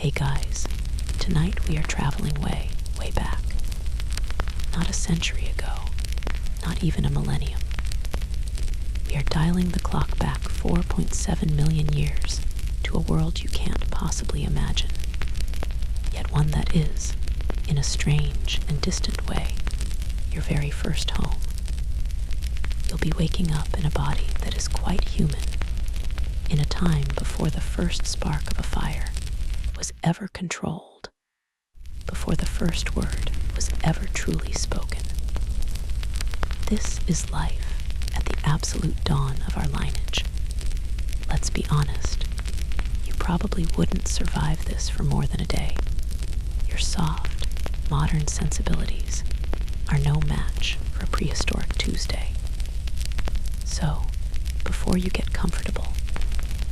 Hey guys, tonight we are traveling way, way back. Not a century ago, not even a millennium. We are dialing the clock back 4.7 million years to a world you can't possibly imagine, yet one that is, in a strange and distant way, your very first home. You'll be waking up in a body that is quite human, in a time before the first spark of a fire was ever controlled, before the first word was ever truly spoken. This is life at the absolute dawn of our lineage. Let's be honest, you probably wouldn't survive this for more than a day. Your soft, modern sensibilities are no match for a prehistoric Tuesday. So, before you get comfortable,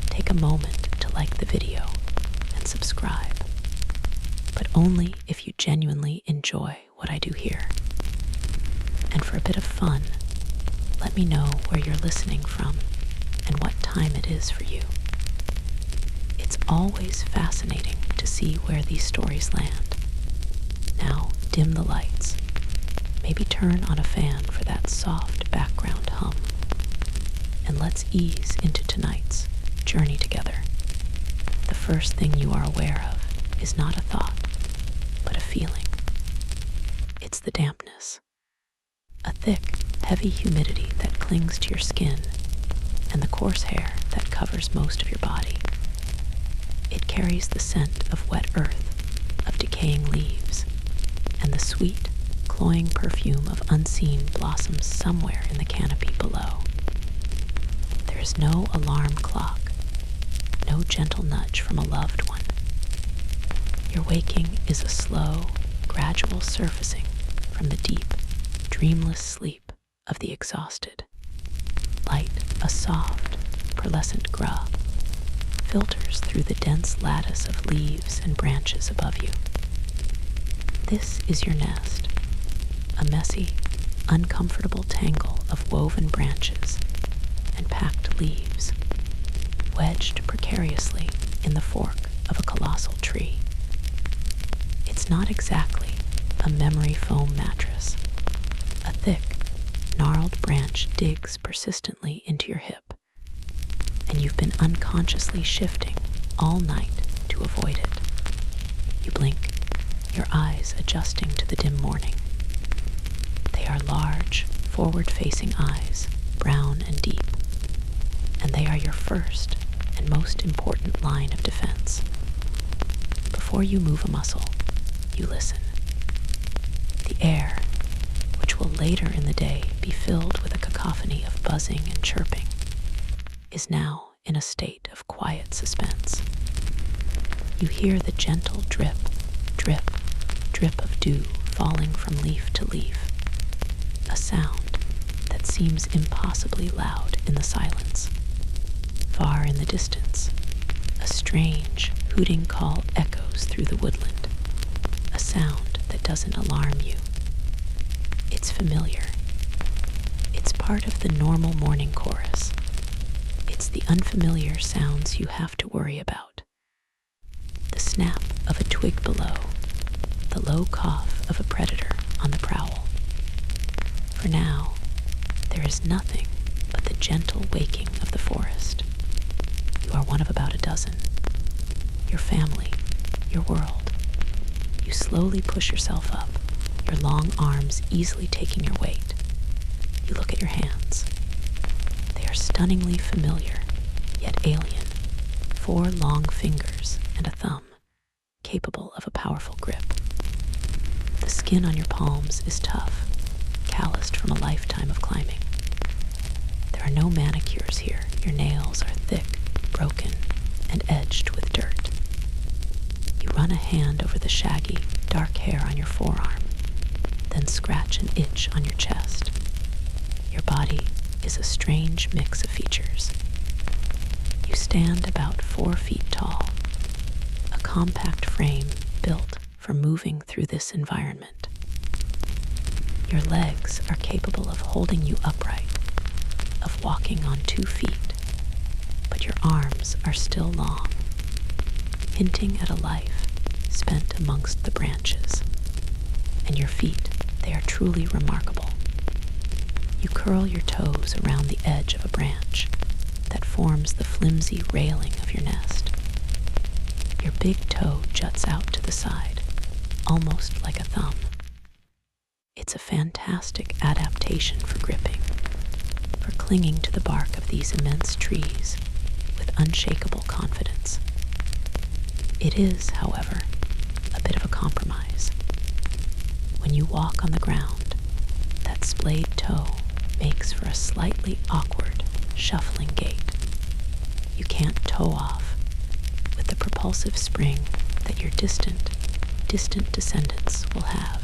take a moment to like the video and subscribe, but only if you genuinely enjoy what I do here. And for a bit of fun, let me know where you're listening from and what time it is for you. It's always fascinating to see where these stories land. Now, dim the lights. Maybe turn on a fan for that soft background hum. And let's ease into tonight's journey together. The first thing you are aware of is not a thought, but a feeling. It's the dampness. A thick, heavy humidity that clings to your skin and the coarse hair that covers most of your body. It carries the scent of wet earth, of decaying leaves, and the sweet, cloying perfume of unseen blossoms somewhere in the canopy below. There is no alarm clock, no gentle nudge from a loved one. Your waking is a slow, gradual surfacing from the deep, dreamless sleep of the exhausted. Light, a soft, pearlescent grub, filters through the dense lattice of leaves and branches above you. This is your nest, a messy, uncomfortable tangle of woven branches and packed leaves, wedged precariously in the fork of a colossal tree. It's not exactly a memory foam mattress. A thick, gnarled branch digs persistently into your hip, and you've been unconsciously shifting all night to avoid it. You blink, your eyes adjusting to the dim morning. They are large, forward-facing eyes, brown and deep, and they are your first and most important line of defense. Before you move a muscle, you listen. The air, which will later in the day be filled with a cacophony of buzzing and chirping, is now in a state of quiet suspense. You hear the gentle drip, drip, drip of dew falling from leaf to leaf, a sound that seems impossibly loud in the silence. Far in the distance, a strange, hooting call echoes through the woodland, a sound that doesn't alarm you. It's familiar. It's part of the normal morning chorus. It's the unfamiliar sounds you have to worry about. The snap of a twig below, the low cough of a predator on the prowl. For now, there is nothing but the gentle waking of the forest. You are one of about a dozen. Your family, your world. You slowly push yourself up, your long arms easily taking your weight. You look at your hands. They are stunningly familiar, yet alien. 4 long fingers and a thumb, capable of a powerful grip. The skin on your palms is tough, calloused from a lifetime of climbing. There are no manicures here. Your nails are thick, broken, and edged with dirt. You run a hand over the shaggy, dark hair on your forearm, then scratch an itch on your chest. Your body is a strange mix of features. You stand about 4 feet tall, a compact frame built for moving through this environment. Your legs are capable of holding you upright, of walking on 2 feet, but your arms are still long, hinting at a life spent amongst the branches. And your feet, they are truly remarkable. You curl your toes around the edge of a branch that forms the flimsy railing of your nest. Your big toe juts out to the side, almost like a thumb. It's a fantastic adaptation for gripping, for clinging to the bark of these immense trees with unshakable confidence. It is, however, a bit of a compromise. When you walk on the ground, that splayed toe makes for a slightly awkward, shuffling gait. You can't toe off with the propulsive spring that your distant descendants will have.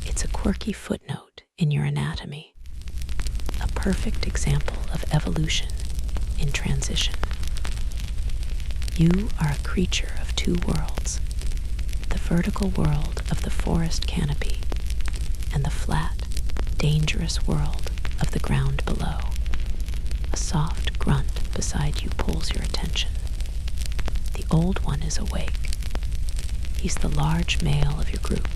It's a quirky footnote in your anatomy, a perfect example of evolution in transition. You are a creature of two worlds, the vertical world of the forest canopy and the flat, dangerous world of the ground below. A soft grunt beside you pulls your attention. The old one is awake. He's the large male of your group,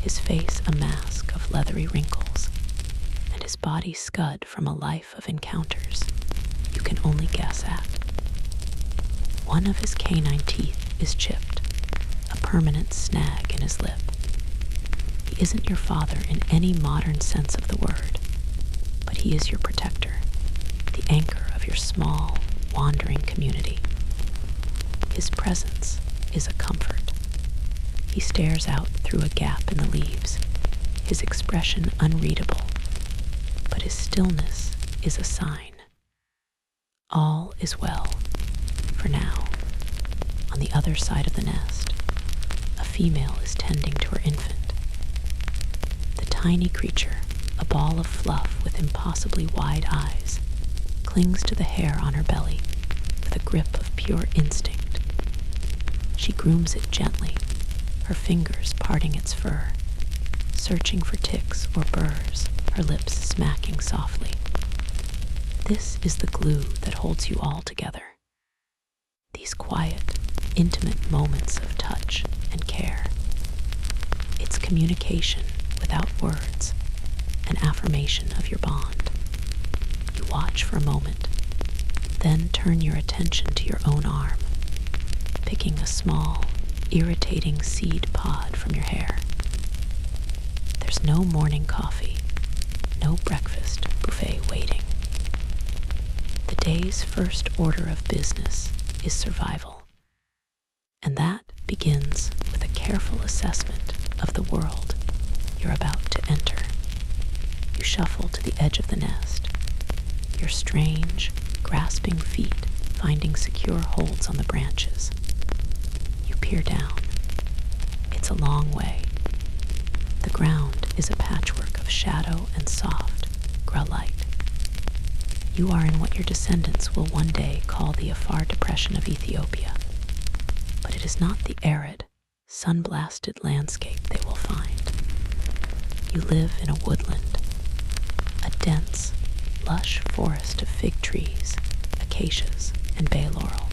his face a mask of leathery wrinkles, and his body scud from a life of encounters you can only guess at. One of his canine teeth is chipped, a permanent snag in his lip. He isn't your father in any modern sense of the word, but he is your protector, the anchor of your small, wandering community. His presence is a comfort. He stares out through a gap in the leaves, his expression unreadable, but his stillness is a sign. All is well, for now. On the other side of the nest, a female is tending to her infant. The tiny creature, a ball of fluff with impossibly wide eyes, clings to the hair on her belly with a grip of pure instinct. She grooms it gently, her fingers parting its fur, searching for ticks or burrs, her lips smacking softly. This is the glue that holds you all together. These quiet, intimate moments of touch and care. It's communication without words, an affirmation of your bond. You watch for a moment, then turn your attention to your own arm, picking a small, irritating seed pod from your hair. There's no morning coffee, no breakfast buffet waiting. The day's first order of business is survival, and that begins with a careful assessment of the world you're about to enter. You shuffle to the edge of the nest, your strange, grasping feet finding secure holds on the branches. You peer down. It's a long way. The ground is a patchwork of shadow and soft, grelite. You are in what your descendants will one day call the Afar Depression of Ethiopia, but it is not the arid, sun-blasted landscape they will find. You live in a woodland, a dense, lush forest of fig trees, acacias, and bay laurel,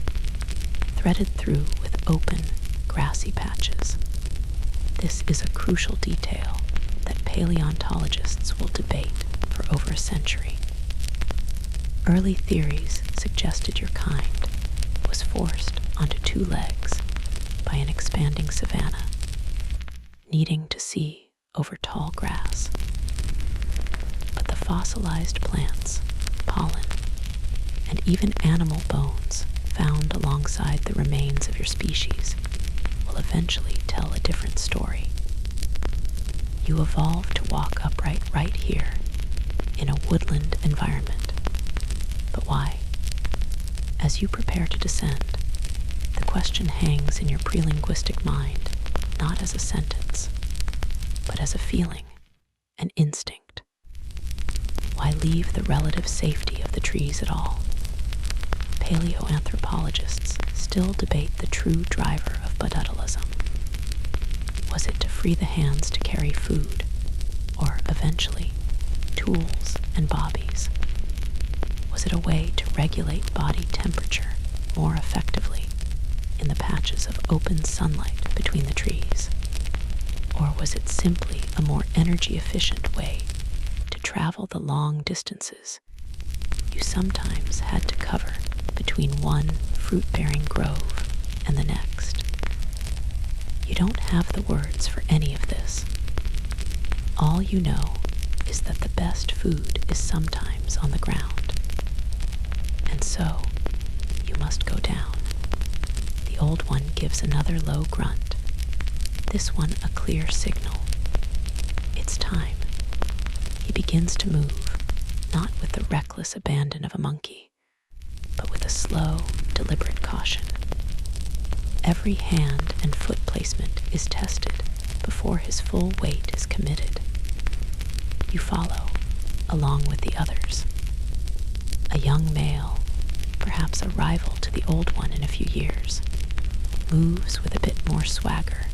threaded through with open, grassy patches. This is a crucial detail that paleontologists will debate for over a century. Early theories suggested your kind was forced onto two legs by an expanding savanna, needing to see over tall grass. But the fossilized plants, pollen, and even animal bones found alongside the remains of your species will eventually tell a different story. You evolved to walk upright right here in a woodland environment. But why? As you prepare to descend, the question hangs in your prelinguistic mind not as a sentence, but as a feeling, an instinct. Why leave the relative safety of the trees at all? Paleoanthropologists still debate the true driver of bipedalism. Was it to free the hands to carry food, or eventually, tools and bobbies? Was it a way to regulate body temperature more effectively in the patches of open sunlight between the trees? Or was it simply a more energy-efficient way to travel the long distances you sometimes had to cover between one fruit-bearing grove and the next? You don't have the words for any of this. All you know is that the best food is sometimes on the ground. And so, you must go down. The old one gives another low grunt, this one a clear signal. It's time. He begins to move, not with the reckless abandon of a monkey, but with a slow, deliberate caution. Every hand and foot placement is tested before his full weight is committed. You follow, along with the others. A young male, perhaps a rival to the old one in a few years, moves with a bit more swagger,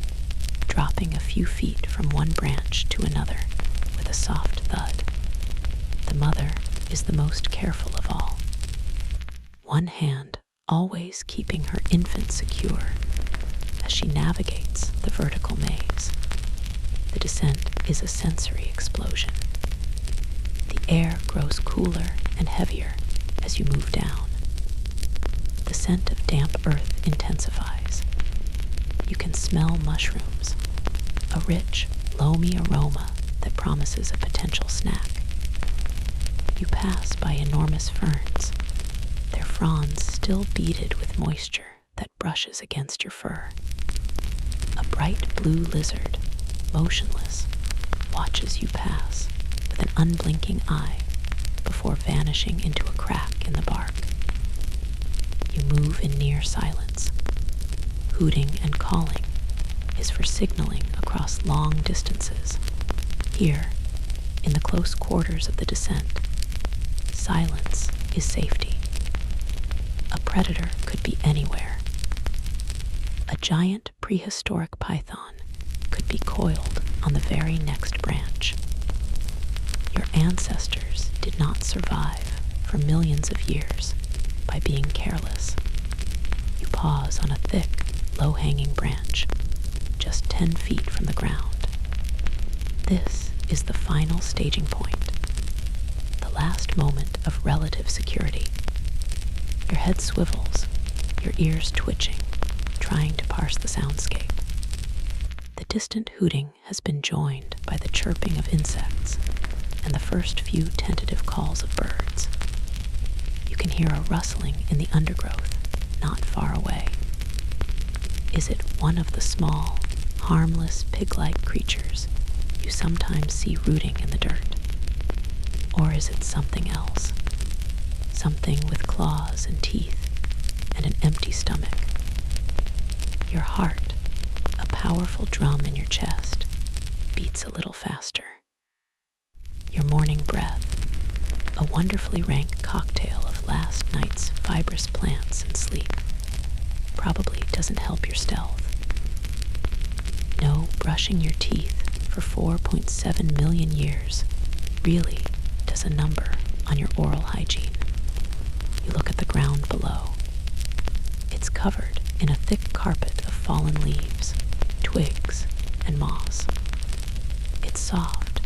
dropping a few feet from one branch to another with a soft thud. The mother is the most careful of all, one hand always keeping her infant secure as she navigates the vertical maze. The descent is a sensory explosion. The air grows cooler and heavier as you move down. The scent of damp earth intensifies. You can smell mushrooms, a rich, loamy aroma that promises a potential snack. You pass by enormous ferns, their fronds still beaded with moisture that brushes against your fur. A bright blue lizard, motionless, watches you pass with an unblinking eye before vanishing into a crack in the bark. You move in near silence. Hooting and calling is for signaling across long distances. Here, in the close quarters of the descent, silence is safety. A predator could be anywhere. A giant prehistoric python could be coiled on the very next branch. Your ancestors did not survive for millions of years by being careless. You pause on a thick, low-hanging branch, just 10 feet from the ground. This is the final staging point, the last moment of relative security. Your head swivels, your ears twitching, trying to parse the soundscape. The distant hooting has been joined by the chirping of insects and the first few tentative calls of birds. You can hear a rustling in the undergrowth not far away. Is it one of the small, harmless pig-like creatures you sometimes see rooting in the dirt? Or is it something else? Something with claws and teeth and an empty stomach. Your heart, a powerful drum in your chest, beats a little faster. Your morning breath, a wonderfully rank cocktail of last night's fibrous plants and sleep, probably doesn't help your stealth. No brushing your teeth for 4.7 million years really does a number on your oral hygiene. You look at the ground below. It's covered in a thick carpet of fallen leaves, twigs, and moss. It's soft,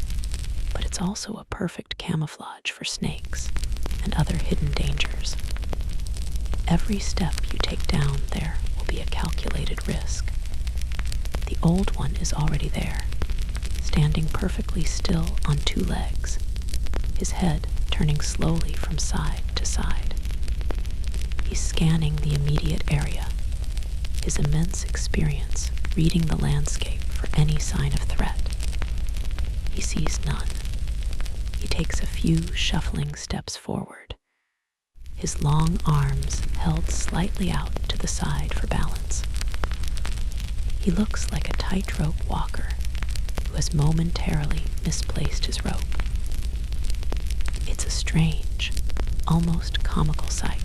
but it's also a perfect camouflage for snakes and other hidden dangers. Every step you take down there will be a calculated risk. The old one is already there, standing perfectly still on two legs, his head turning slowly from side to side. He's scanning the immediate area, his immense experience reading the landscape for any sign of threat. He sees none. He takes a few shuffling steps forward, his long arms held slightly out to the side for balance. He looks like a tightrope walker who has momentarily misplaced his rope. It's a strange, almost comical sight,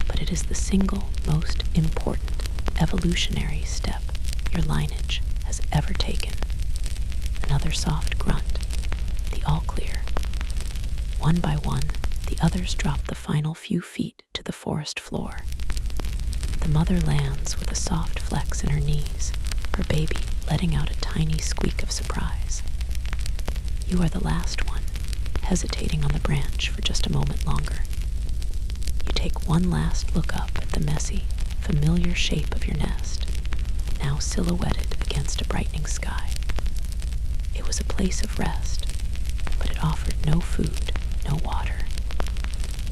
but it is the single most important evolutionary step your lineage has ever taken. Another soft grunt, the all clear. One by one, the others drop the final few feet to the forest floor. The mother lands with a soft flex in her knees, her baby letting out a tiny squeak of surprise. You are the last one, hesitating on the branch for just a moment longer. You take one last look up at the messy, familiar shape of your nest, now silhouetted against a brightening sky. It was a place of rest, but it offered no food, no water.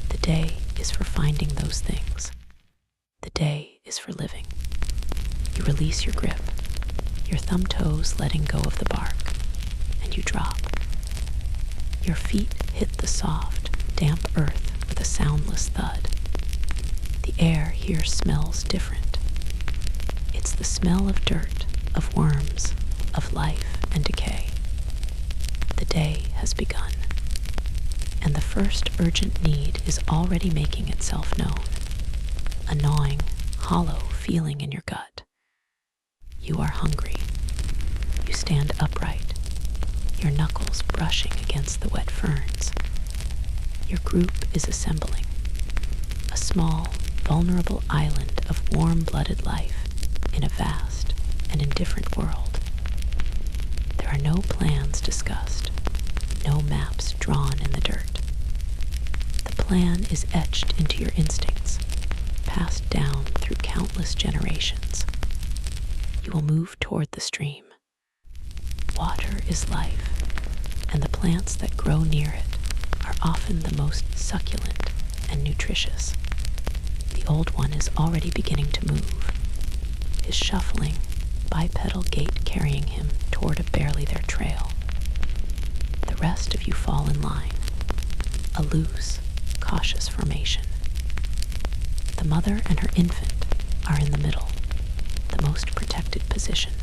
The day is for finding those things. The day is for living. You release your grip, your thumb toes letting go of the bark, and you drop. Your feet hit the soft, damp earth with a soundless thud. The air here smells different. It's the smell of dirt, of worms, of life and decay. The day has begun, and the first urgent need is already making itself known. A gnawing, hollow feeling in your gut. You are hungry. You stand upright, your knuckles brushing against the wet ferns. Your group is assembling. A small, vulnerable island of warm-blooded life in a vast and indifferent world. There are no plans discussed, no maps drawn in the dirt. The plan is etched into your instincts, passed down through countless generations. You will move toward the stream. Water is life, and the plants that grow near it are often the most succulent and nutritious. The old one is already beginning to move, his shuffling, bipedal gait carrying him toward a barely there trail. The rest of you fall in line, a loose, cautious formation. The mother and her infant are in the middle, the most protected position.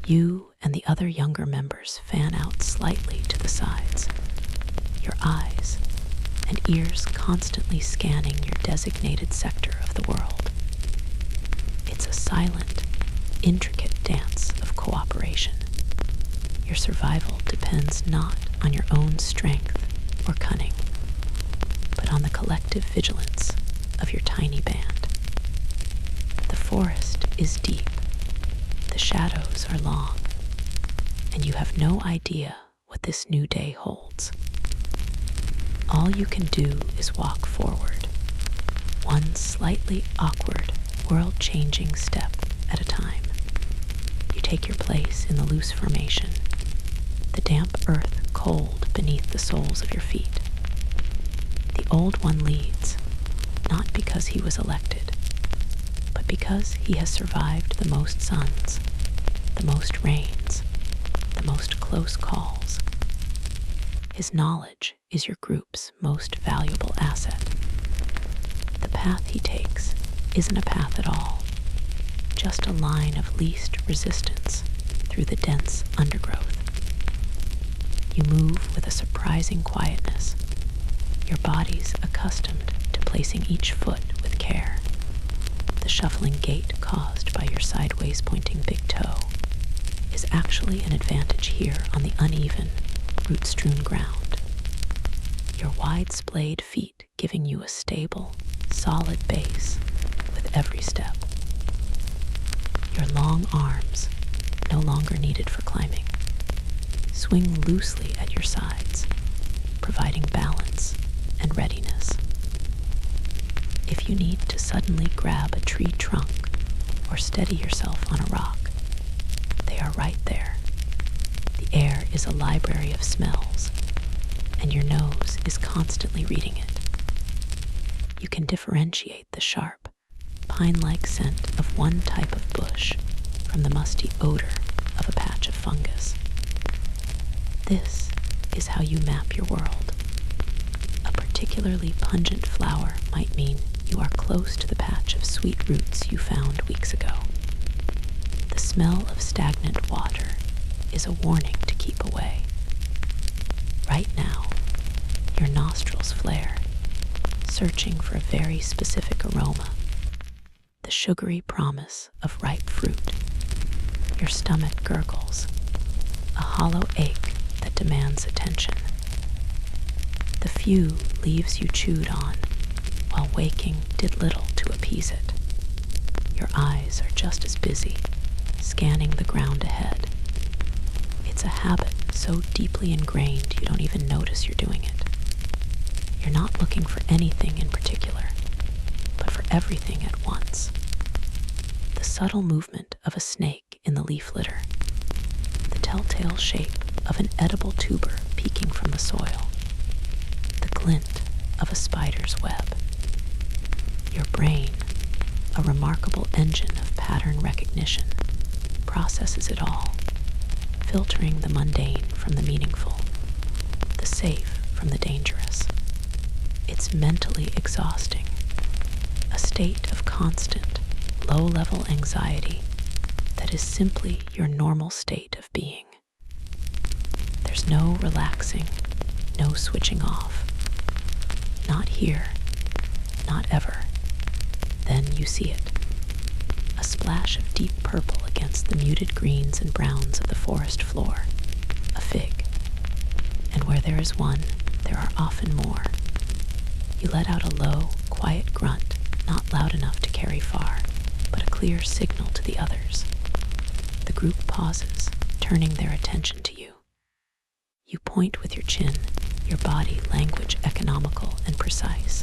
You and the other younger members fan out slightly to the sides, your eyes and ears constantly scanning your designated sector of the world. It's a silent, intricate dance of cooperation. Your survival depends not on your own strength or cunning, but on the collective vigilance of your tiny band. The forest is deep, the shadows are long, and you have no idea what this new day holds. All you can do is walk forward, one slightly awkward, world-changing step at a time. You take your place in the loose formation, the damp earth cold beneath the soles of your feet. The old one leads, not because he was elected, but because he has survived the most suns, the most rains, the most close calls. His knowledge is your group's most valuable asset. The path he takes isn't a path at all, just a line of least resistance through the dense undergrowth. You move with a surprising quietness, your body's accustomed to placing each foot with care. The shuffling gait caused by your sideways pointing big toe is actually an advantage here on the uneven, root-strewn ground. Your wide-splayed feet giving you a stable, solid base with every step. Your long arms, no longer needed for climbing, swing loosely at your sides, providing balance and readiness. If you need to suddenly grab a tree trunk or steady yourself on a rock, they are right there. The air is a library of smells, and your nose is constantly reading it. You can differentiate the sharp, pine-like scent of one type of bush from the musty odor of a patch of fungus. This is how you map your world. A particularly pungent flower might mean you are close to the patch of sweet roots you found weeks ago. The smell of stagnant water is a warning to keep away. Right now, your nostrils flare, searching for a very specific aroma, the sugary promise of ripe fruit. Your stomach gurgles, a hollow ache that demands attention. The few leaves you chewed on while waking did little to to appease it. Your eyes are just as busy, scanning the ground ahead. It's a habit so deeply ingrained you don't even notice you're doing it. You're not looking for anything in particular, but for everything at once. The subtle movement of a snake in the leaf litter, the telltale shape of an edible tuber peeking from the soil, the glint of a spider's web. Your brain, a remarkable engine of pattern recognition, processes it all, filtering the mundane from the meaningful, the safe from the dangerous. It's mentally exhausting, a state of constant, low-level anxiety that is simply your normal state of being. There's no relaxing, no switching off. Not here, not ever. Then you see it. A splash of deep purple against the muted greens and browns of the forest floor. A fig. And where there is one, there are often more. You let out a low, quiet grunt, not loud enough to carry far, but a clear signal to the others. The group pauses, turning their attention to you. You point with your chin, your body language economical and precise.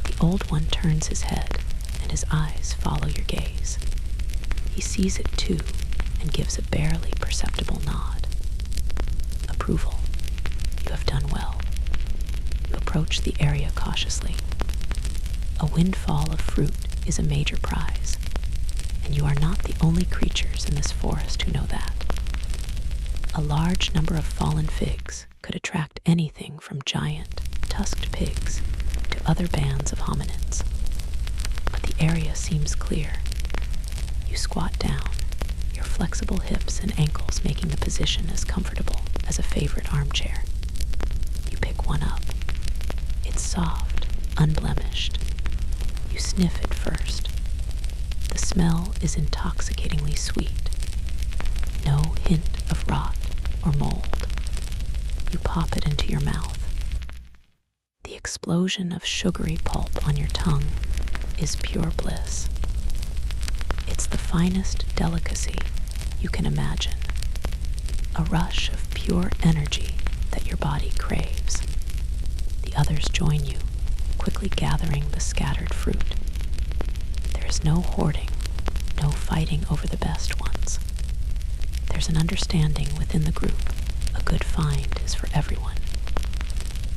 The old one turns his head, and his eyes follow your gaze. He sees it too, and gives a barely perceptible nod. Approval. You have done well. You approach the area cautiously. A windfall of fruit is a major prize, and you are not the only creatures in this forest who know that. A large number of fallen figs could attract anything from giant, tusked pigs to other bands of hominids. But the area seems clear. You squat down, your flexible hips and ankles making the position as comfortable as a favorite armchair. You pick one up. It's soft, unblemished. You sniff it first. The smell is intoxicatingly sweet. No hint of rot or mold. You pop it into your mouth. The explosion of sugary pulp on your tongue is pure bliss. It's the finest delicacy you can imagine. A rush of pure energy that your body craves. The others join you, quickly gathering the scattered fruit. There is no hoarding, no fighting over the best ones. There's an understanding within the group. A good find is for everyone.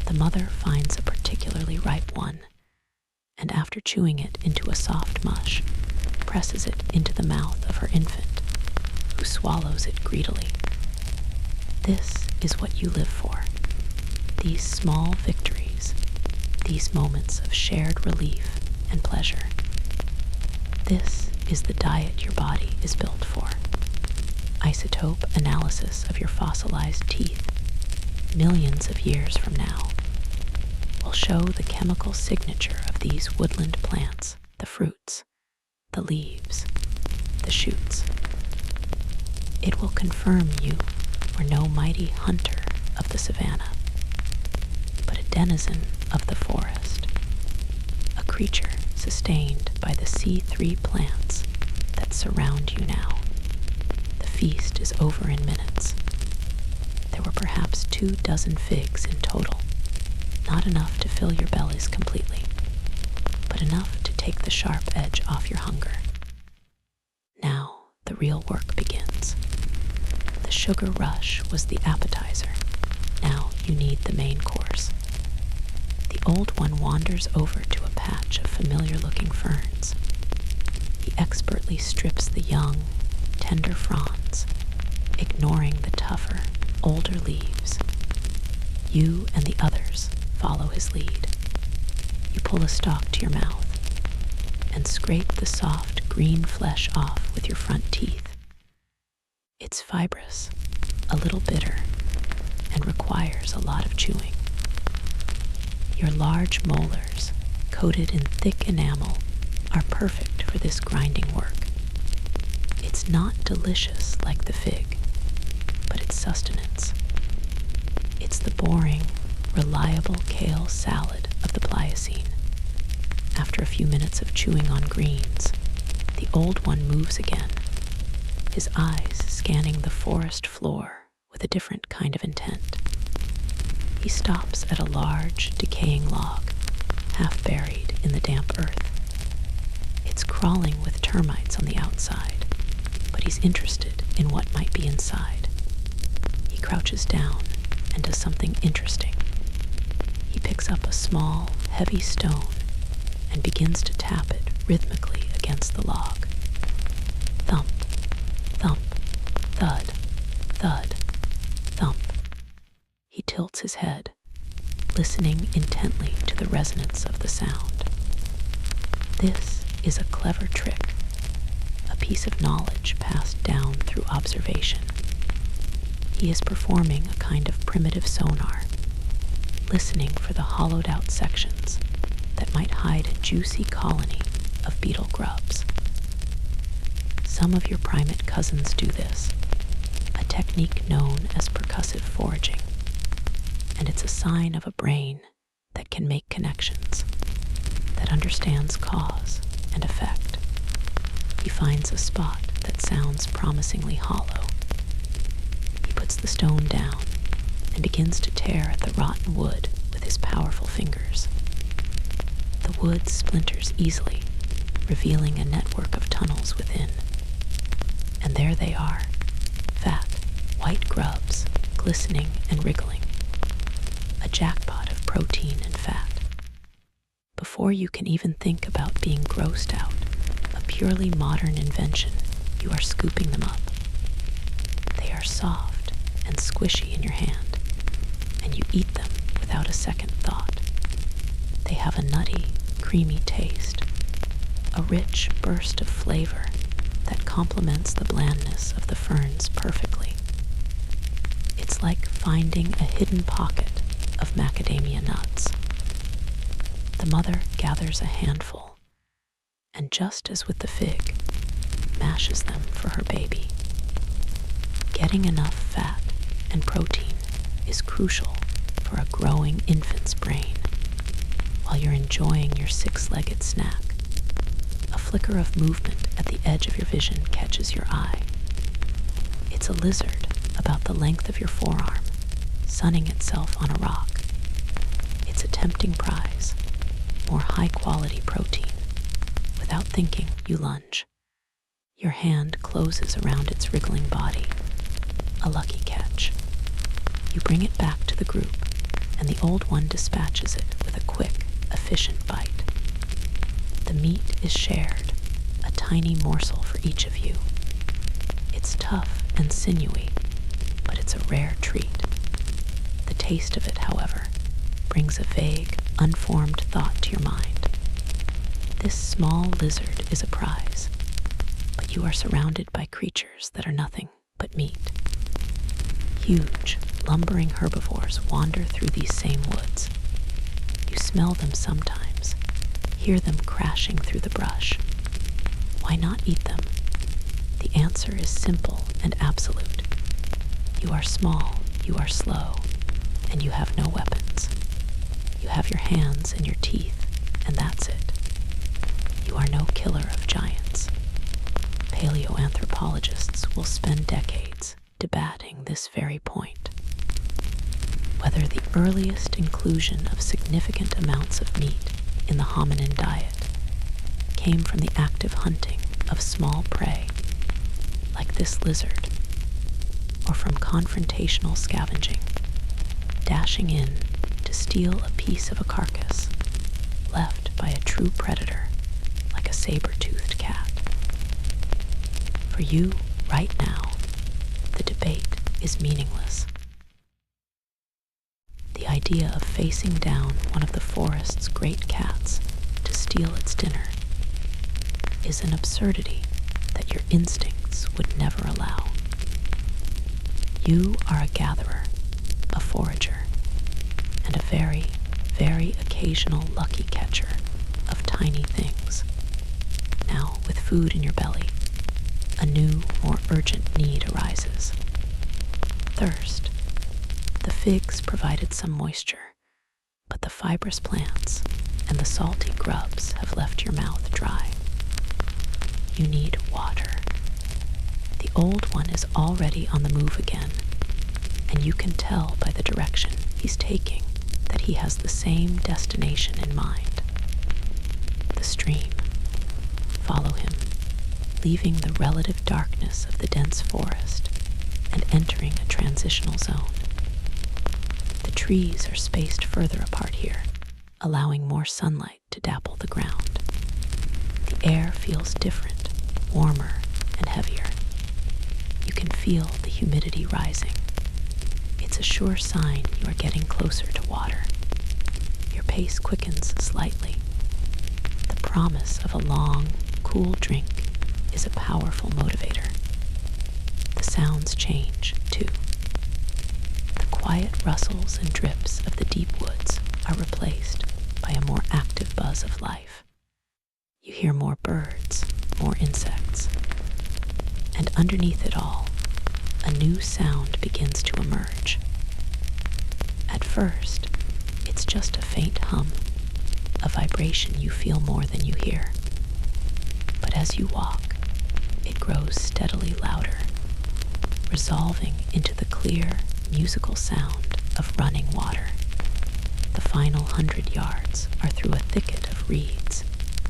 The mother finds a particularly ripe one, and after chewing it into a soft mush, presses it into the mouth of her infant, who swallows it greedily. This is what you live for. These small victories, these moments of shared relief and pleasure. This is the diet your body is built for. Isotope analysis of your fossilized teeth, millions of years from now, will show the chemical signature of these woodland plants, the fruits, the leaves, the shoots. It will confirm you were no mighty hunter of the savanna, but a denizen of the forest, a creature sustained by the C3 plants that surround you now. The feast is over in minutes. There were perhaps 24 figs in total, not enough to fill your bellies completely, but enough to take the sharp edge off your hunger. Now the real work begins. The sugar rush was the appetizer. Now you need the main course. The old one wanders over to a patch of familiar-looking ferns. He expertly strips the young, tender fronds, ignoring the tougher, older leaves. You and the others follow his lead. You pull a stalk to your mouth and scrape the soft green flesh off with your front teeth. It's fibrous, a little bitter, and requires a lot of chewing. Your large molars, coated in thick enamel, are perfect for this grinding work. It's not delicious like the fig, but it's sustenance. It's the boring, reliable kale salad of the Pliocene. After a few minutes of chewing on greens, the old one moves again, his eyes scanning the forest floor with a different kind of intent. He stops at a large, decaying log, half buried in the damp earth. It's crawling with termites on the outside, but he's interested in what might be inside. He crouches down and does something interesting. He picks up a small, heavy stone and begins to tap it rhythmically against the log. Thump, thump, thud, thud, thump. He tilts his head, listening intently to the resonance of the sound. This is a clever trick, a piece of knowledge passed down through observation. He is performing a kind of primitive sonar, listening for the hollowed-out sections that might hide a juicy colony of beetle grubs. Some of your primate cousins do this, a technique known as percussive foraging, and it's a sign of a brain that can make connections, that understands cause and effect. He finds a spot that sounds promisingly hollow. He puts the stone down and begins to tear at the rotten wood with his powerful fingers. The wood splinters easily, revealing a network of tunnels within. And there they are, fat, white grubs, glistening and wriggling. A jackpot of protein and fat. Before you can even think about being grossed out, a purely modern invention, you are scooping them up. They are soft and squishy in your hand, and you eat them without a second thought. They have a nutty, creamy taste, a rich burst of flavor that complements the blandness of the ferns perfectly. It's like finding a hidden pocket of macadamia nuts. The mother gathers a handful, and just as with the fig, mashes them for her baby. Getting enough fat and protein is crucial for a growing infant's brain. While you're enjoying your six-legged snack, a flicker of movement at the edge of your vision catches your eye. It's a lizard about the length of your forearm, sunning itself on a rock. It's a tempting prize, more high-quality protein. Without thinking, you lunge. Your hand closes around its wriggling body. A lucky catch. You bring it back to the group, and the old one dispatches it with a quick, efficient bite. The meat is shared, a tiny morsel for each of you. It's tough and sinewy, but it's a rare treat. The taste of it, however, brings a vague, unformed thought to your mind. This small lizard is a prize, but you are surrounded by creatures that are nothing but meat. Huge, lumbering herbivores wander through these same woods. You smell them sometimes, hear them crashing through the brush. Why not eat them? The answer is simple and absolute. You are small, you are slow, and you have no weapons. You have your hands and your teeth, and that's it. You are no killer of giants. Paleoanthropologists will spend decades debating this very point. Whether the earliest inclusion of significant amounts of meat in the hominin diet came from the active hunting of small prey, like this lizard, or from confrontational scavenging, dashing in to steal a piece of a carcass left by a true predator like a saber-toothed cat. For you, right now, the debate is meaningless. The idea of facing down one of the forest's great cats to steal its dinner is an absurdity that your instincts would never allow. You are a gatherer, a forager, and a very, very occasional lucky catcher of tiny things. Now, with food in your belly, a new, more urgent need arises. Thirst. The figs provided some moisture, but the fibrous plants, and the salty grubs have left your mouth dry. You need water. The old one is already on the move again, and you can tell by the direction he's taking that he has the same destination in mind. The stream. Follow him, leaving the relative darkness of the dense forest and entering a transitional zone. The trees are spaced further apart here, allowing more sunlight to dapple the ground. The air feels different, warmer and heavier. You can feel the humidity rising. It's a sure sign you are getting closer to water. Your pace quickens slightly. The promise of a long, cool drink is a powerful motivator. The sounds change, too. The quiet rustles and drips of the deep woods are replaced by a more active buzz of life. You hear more birds, more insects. And underneath it all, a new sound begins to emerge. At first, it's just a faint hum, a vibration you feel more than you hear. But as you walk, it grows steadily louder, resolving into the clear, musical sound of running water. The final 100 yards are through a thicket of reeds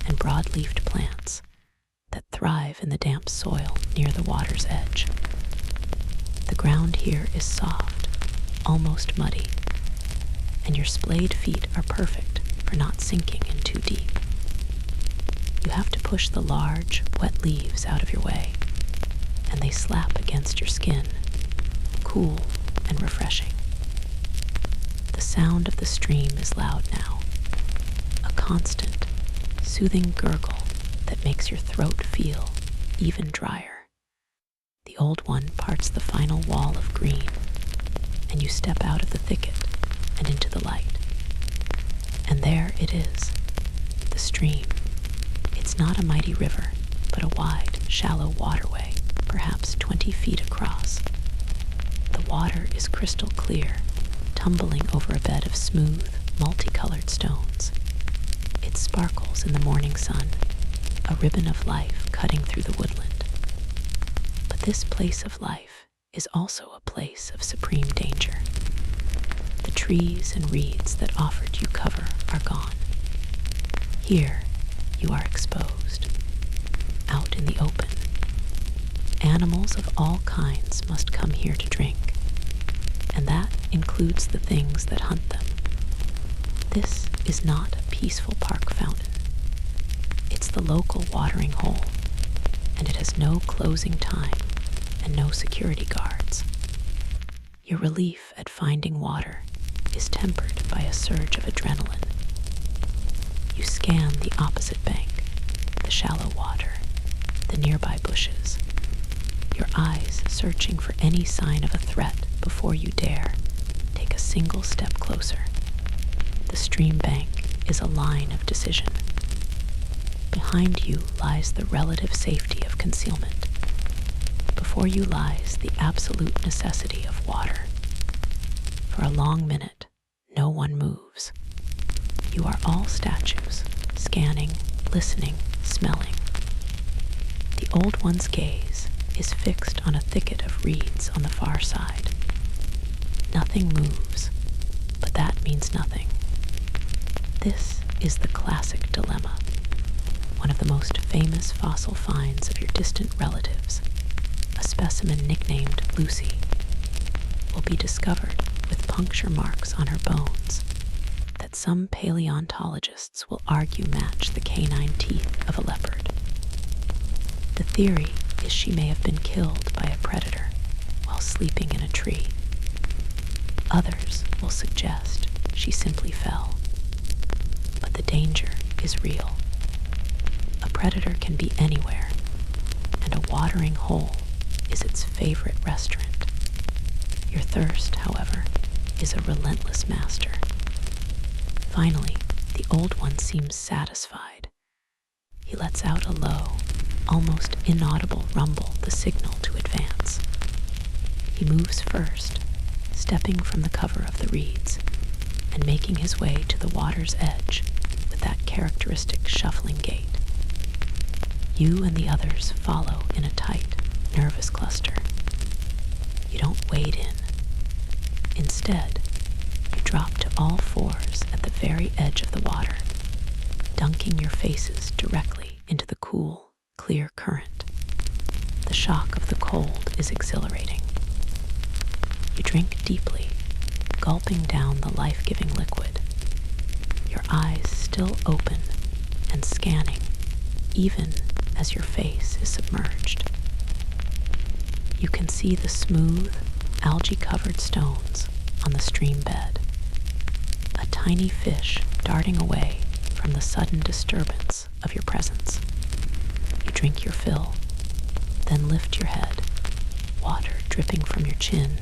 and broad-leafed plants that thrive in the damp soil near the water's edge. The ground here is soft, almost muddy, and your splayed feet are perfect for not sinking in too deep. You have to push the large, wet leaves out of your way, and they slap against your skin, cool and refreshing. The sound of the stream is loud now, a constant, soothing gurgle that makes your throat feel even drier. The old one parts the final wall of green, and you step out of the thicket and into the light. And there it is, the stream. It's not a mighty river, but a wide, shallow waterway, perhaps 20 feet across. The water is crystal clear, tumbling over a bed of smooth, multicolored stones. It sparkles in the morning sun, a ribbon of life cutting through the woodland. But this place of life is also a place of supreme danger. The trees and reeds that offered you cover are gone. Here, you are exposed, out in the open. Animals of all kinds must come here to drink, and that includes the things that hunt them. This is not a peaceful park fountain. It's the local watering hole, and it has no closing time and no security guards. Your relief at finding water is tempered by a surge of adrenaline. You scan the opposite bank, the shallow water, the nearby bushes, your eyes searching for any sign of a threat before you dare take a single step closer. The stream bank is a line of decision. Behind you lies the relative safety of concealment. Before you lies the absolute necessity of water. For a long minute, no one moves. You are all statues, scanning, listening, smelling. The old one's gaze is fixed on a thicket of reeds on the far side. Nothing moves, but that means nothing. This is the classic dilemma, one of the most famous fossil finds of your distant relatives, a specimen nicknamed Lucy, will be discovered with puncture marks on her bones that some paleontologists will argue match the canine teeth of a leopard. The theory is she may have been killed by a predator while sleeping in a tree. Others will suggest she simply fell. But the danger is real. A predator can be anywhere, and a watering hole is its favorite restaurant. Your thirst, however, is a relentless master. Finally, the old one seems satisfied. He lets out a low, almost inaudible rumble, the signal to advance. He moves first, stepping from the cover of the reeds and making his way to the water's edge with that characteristic shuffling gait. You and the others follow in a tight, nervous cluster. You don't wade in. Instead, you drop to all fours at the very edge of the water, dunking your faces directly into the cool, clear current. The shock of the cold is exhilarating. You drink deeply, gulping down the life-giving liquid, your eyes still open and scanning, even as your face is submerged. You can see the smooth, algae-covered stones on the stream bed, a tiny fish darting away from the sudden disturbance of your presence. You drink your fill, then lift your head, water dripping from your chin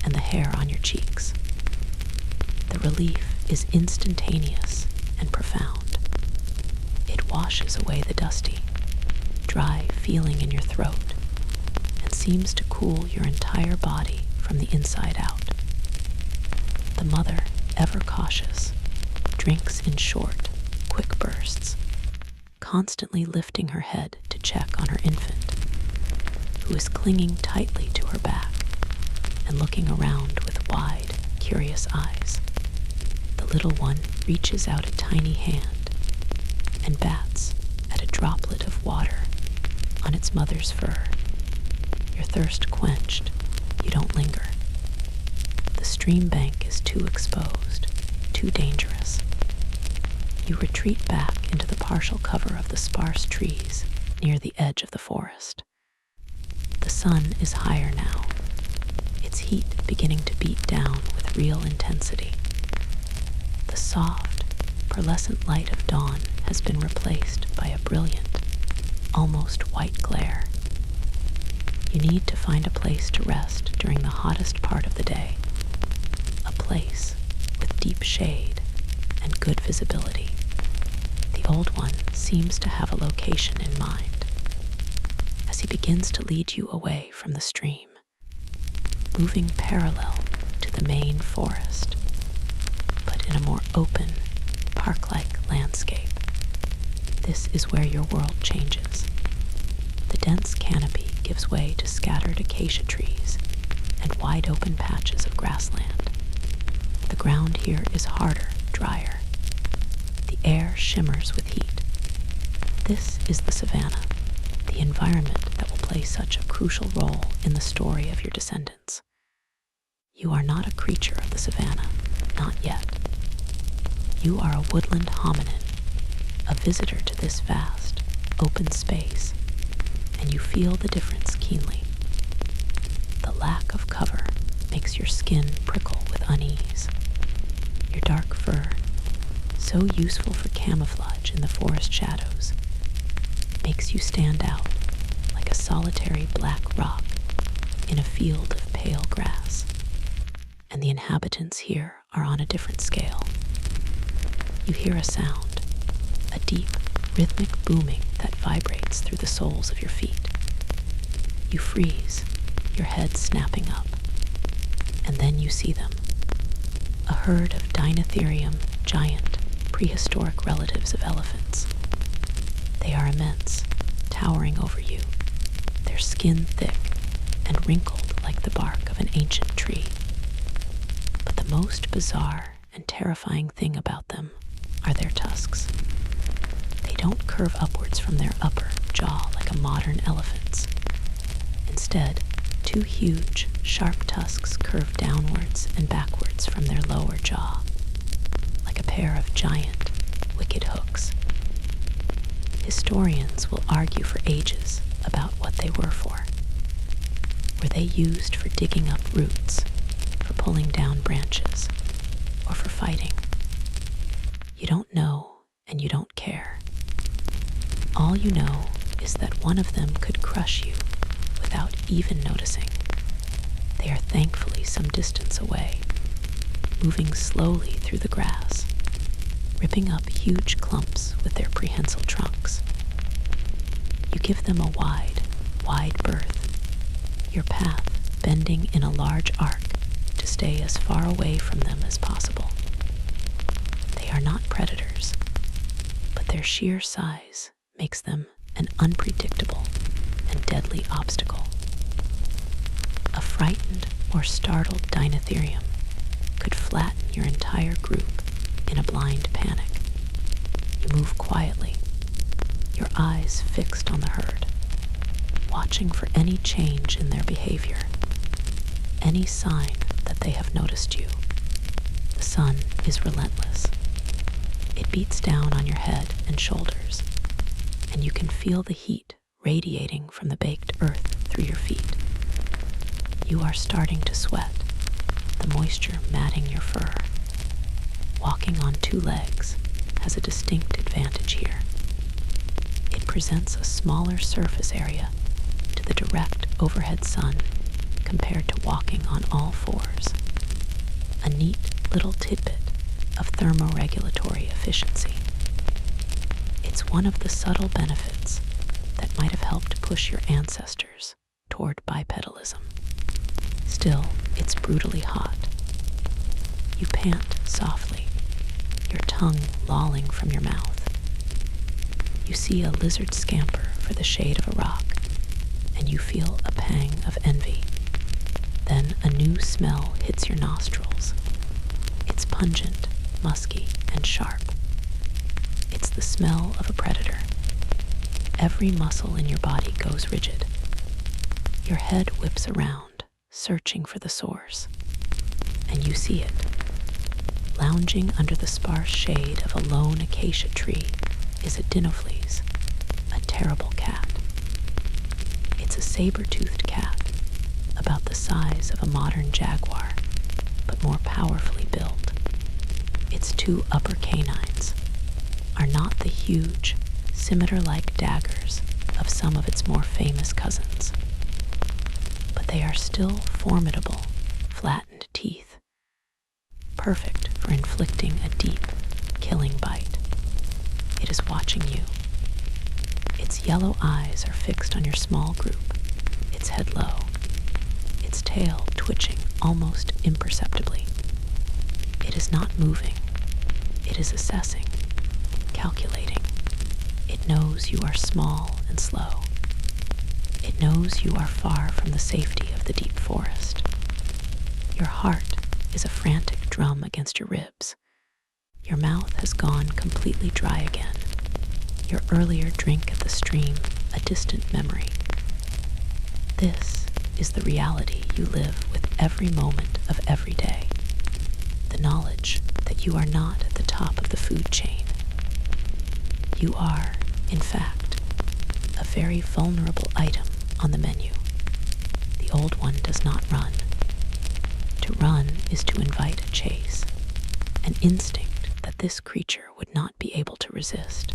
and the hair on your cheeks. The relief is instantaneous and profound. It washes away the dusty, dry feeling in your throat and seems to cool your entire body from the inside out. The mother, ever cautious, drinks in short, quick bursts, constantly lifting her head to check on her infant, who is clinging tightly to her back and looking around with wide, curious eyes. The little one reaches out a tiny hand and bats at a droplet of water on its mother's fur. Your thirst quenched, you don't linger. The stream bank is too exposed, too dangerous. You retreat back into the partial cover of the sparse trees near the edge of the forest. The sun is higher now, its heat beginning to beat down with real intensity. The soft, pearlescent light of dawn has been replaced by a brilliant, almost white glare. You need to find a place to rest during the hottest part of the day, a place with deep shade and good visibility. The old one seems to have a location in mind as he begins to lead you away from the stream, moving parallel to the main forest, but in a more open, park-like landscape. This is where your world changes. The dense canopy gives way to scattered acacia trees and wide open patches of grassland. The ground here is harder, drier. The air shimmers with heat. This is the savanna, the environment that will play such a crucial role in the story of your descendants. You are not a creature of the savanna, not yet. You are a woodland hominin, a visitor to this vast, open space, and you feel the difference keenly. The lack of cover makes your skin prickle with unease. Your dark fur, so useful for camouflage in the forest shadows, makes you stand out like a solitary black rock in a field of pale grass. And the inhabitants here are on a different scale. You hear a sound, a deep, rhythmic booming that vibrates through the soles of your feet. You freeze, your head snapping up, and then you see them. A herd of Dinotherium giant, prehistoric relatives of elephants. They are immense, towering over you, their skin thick and wrinkled like the bark of an ancient tree. But the most bizarre and terrifying thing about them are their tusks. They don't curve upwards from their upper jaw like a modern elephant's. Instead, two huge, sharp tusks curve downwards and backwards from their lower jaw, like a pair of giant, wicked hooks. Historians will argue for ages about what they were for. Were they used for digging up roots, for pulling down branches, or for fighting? You don't know, and you don't care. All you know is that one of them could crush you without even noticing. They are thankfully some distance away, moving slowly through the grass, ripping up huge clumps with their prehensile trunks. You give them a wide, wide berth, your path bending in a large arc to stay as far away from them as possible. They are not predators. their sheer size makes them an unpredictable and deadly obstacle. A frightened or startled Dinotherium could flatten your entire group in a blind panic. You move quietly, your eyes fixed on the herd, watching for any change in their behavior, any sign that they have noticed you. The sun is relentless. It beats down on your head and shoulders, and you can feel the heat radiating from the baked earth through your feet. You are starting to sweat, the moisture matting your fur. Walking on two legs has a distinct advantage here. It presents a smaller surface area to the direct overhead sun compared to walking on all fours. A neat little tidbit of thermoregulatory efficiency. It's one of the subtle benefits that might have helped push your ancestors toward bipedalism. Still, it's brutally hot. You pant softly, your tongue lolling from your mouth. You see a lizard scamper for the shade of a rock, and you feel a pang of envy. Then a new smell hits your nostrils. It's pungent, musky, and sharp. It's the smell of a predator. Every muscle in your body goes rigid. Your head whips around, searching for the source, and you see it. Lounging under the sparse shade of a lone acacia tree is a dinofleece, a terrible cat. It's a saber-toothed cat, about the size of a modern jaguar, but more powerfully built. Its two upper canines are not the huge, scimitar-like daggers of some of its more famous cousins, but they are still formidable, flattened teeth, perfect for inflicting a deep, killing bite. It is watching you. Its yellow eyes are fixed on your small group, its head low, its tail twitching almost imperceptibly. It is not moving. It is assessing, calculating. It knows you are small and slow. It knows you are far from the safety of the deep forest. Your heart is a frantic drum against your ribs. Your mouth has gone completely dry again. Your earlier drink at the stream, a distant memory. This is the reality you live with every moment of every day. The knowledge that you are not at the top of the food chain. You are, in fact, a very vulnerable item on the menu. The old one does not run. To run is to invite a chase, an instinct that this creature would not be able to resist.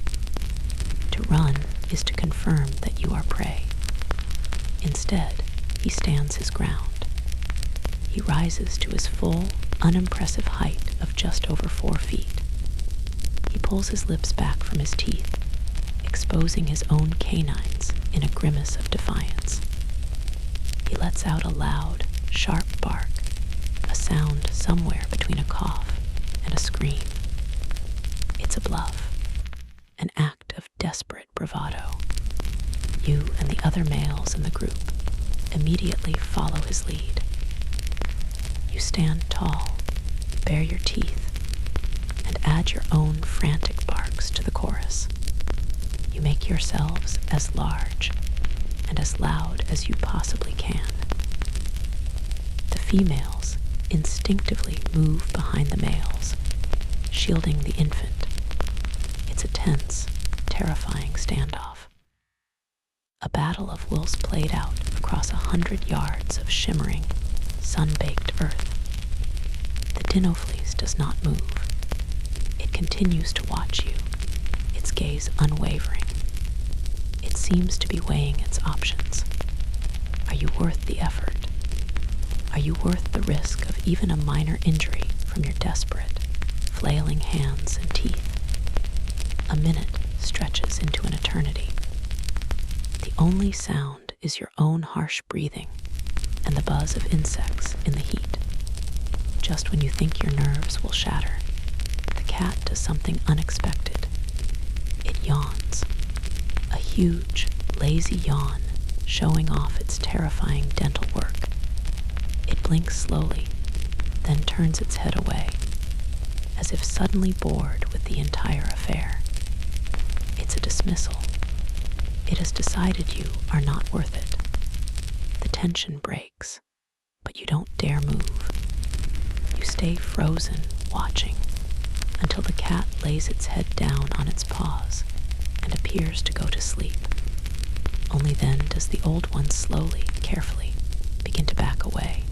To run is to confirm that you are prey. Instead, he stands his ground. He rises to his full, unimpressive height of just over 4 feet. He pulls his lips back from his teeth, exposing his own canines in a grimace of defiance. He lets out a loud, sharp bark, a sound somewhere between a cough and a scream. It's a bluff, an act of desperate bravado. You and the other males in the group immediately follow his lead. You stand tall, bare your teeth, and add your own frantic barks to the chorus. You make yourselves as large and as loud as you possibly can. The females instinctively move behind the males, shielding the infant. It's a tense, terrifying standoff. A battle of wills played out across 100 yards of shimmering, sun-baked earth. The dinofleece does not move. It continues to watch you, its gaze unwavering. It seems to be weighing its options. Are you worth the effort? Are you worth the risk of even a minor injury from your desperate, flailing hands and teeth? A minute stretches into an eternity. The only sound is your own harsh breathing and the buzz of insects in the heat. Just when you think your nerves will shatter, the cat does something unexpected. It yawns, a huge, lazy yawn showing off its terrifying dental work. It blinks slowly, then turns its head away, as if suddenly bored with the entire affair. It's a dismissal. It has decided you are not worth it. The tension breaks, but you don't dare move. You stay frozen, watching, until the cat lays its head down on its paws and appears to go to sleep. Only then does the old one slowly, carefully, begin to back away.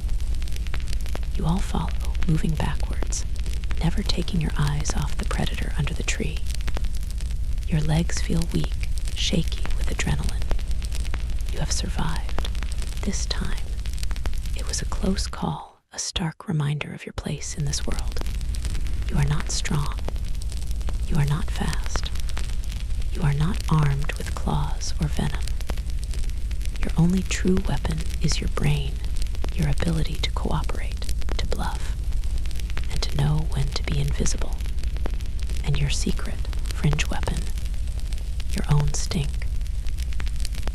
You all follow, moving backwards, never taking your eyes off the predator under the tree. Your legs feel weak, shaky with adrenaline. You have survived. This time, it was a close call, a stark reminder of your place in this world. You are not strong. You are not fast. You are not armed with claws or venom. Your only true weapon is your brain, your ability to cooperate, to bluff, and to know when to be invisible. And your secret, fringe weapon, your own stink.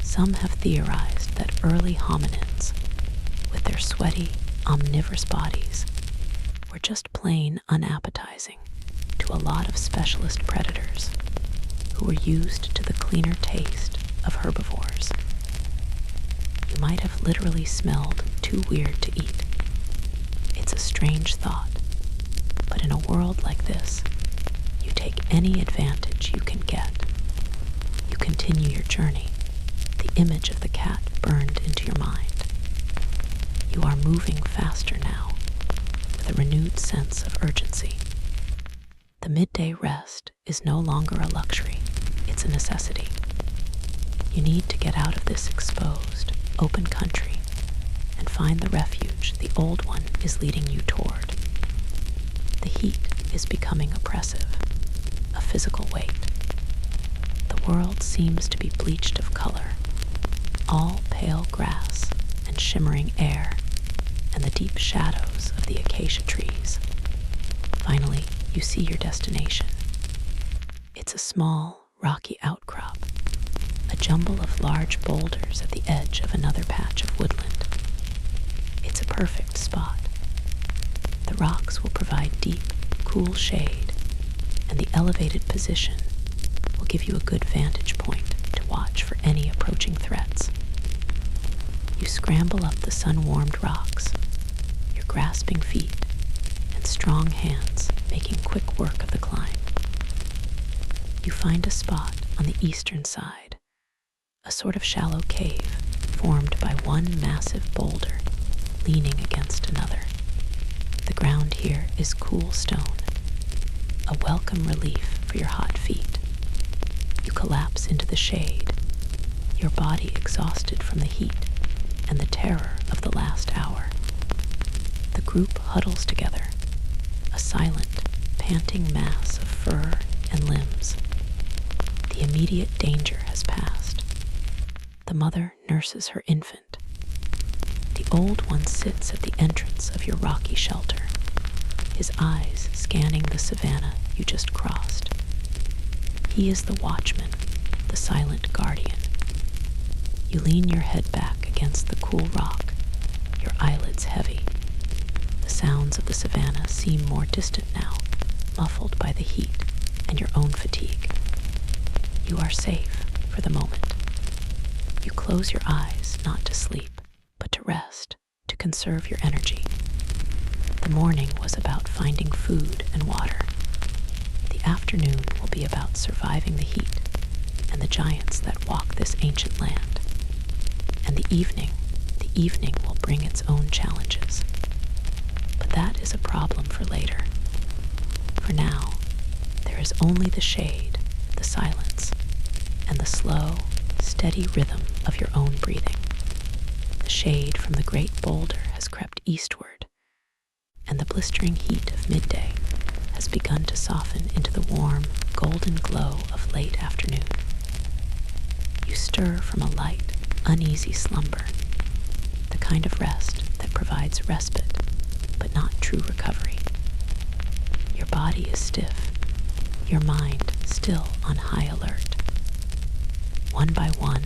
Some have theorized that early hominins, with their sweaty, omnivorous bodies, were just plain unappetizing to a lot of specialist predators who were used to the cleaner taste of herbivores. You might have literally smelled too weird to eat. It's a strange thought, but in a world like this, you take any advantage you can get. You continue your journey, the image of the cat burned into your mind. You are moving faster now, with a renewed sense of urgency. The midday rest is no longer a luxury, it's a necessity. You need to get out of this exposed, open country and find the refuge the old one is leading you toward. The heat is becoming oppressive, a physical weight. The world seems to be bleached of color, all pale grass and shimmering air and the deep shadows of the acacia trees. Finally, you see your destination. It's a small, rocky outcrop, a jumble of large boulders at the edge of another patch of woodland. It's a perfect spot. The rocks will provide deep, cool shade, and the elevated position will give you a good vantage point to watch for any approaching threats. You scramble up the sun-warmed rocks, your grasping feet and strong hands making quick work of the climb. You find a spot on the eastern side, a sort of shallow cave formed by one massive boulder leaning against another. The ground here is cool stone, a welcome relief for your hot feet. You collapse into the shade, your body exhausted from the heat and the terror of the last hour. The group huddles together, a silent, panting mass of fur and limbs. The immediate danger has passed. The mother nurses her infant. The old one sits at the entrance of your rocky shelter, his eyes scanning the savanna you just crossed. He is the watchman, the silent guardian. You lean your head back against the cool rock, your eyelids heavy. The sounds of the savanna seem more distant now, muffled by the heat and your own fatigue. You are safe for the moment. You close your eyes not to sleep, but to rest, to conserve your energy. The morning was about finding food and water. The afternoon will be about surviving the heat and the giants that walk this ancient land. And the evening will bring its own challenges. But that is a problem for later. For now, there is only the shade, the silence, and the slow, steady rhythm of your own breathing. The shade from the great boulder has crept eastward, and the blistering heat of midday has begun to soften into the warm, golden glow of late afternoon. You stir from a light, uneasy slumber, the kind of rest that provides respite, but not true recovery. Your body is stiff, your mind still on high alert. One by one,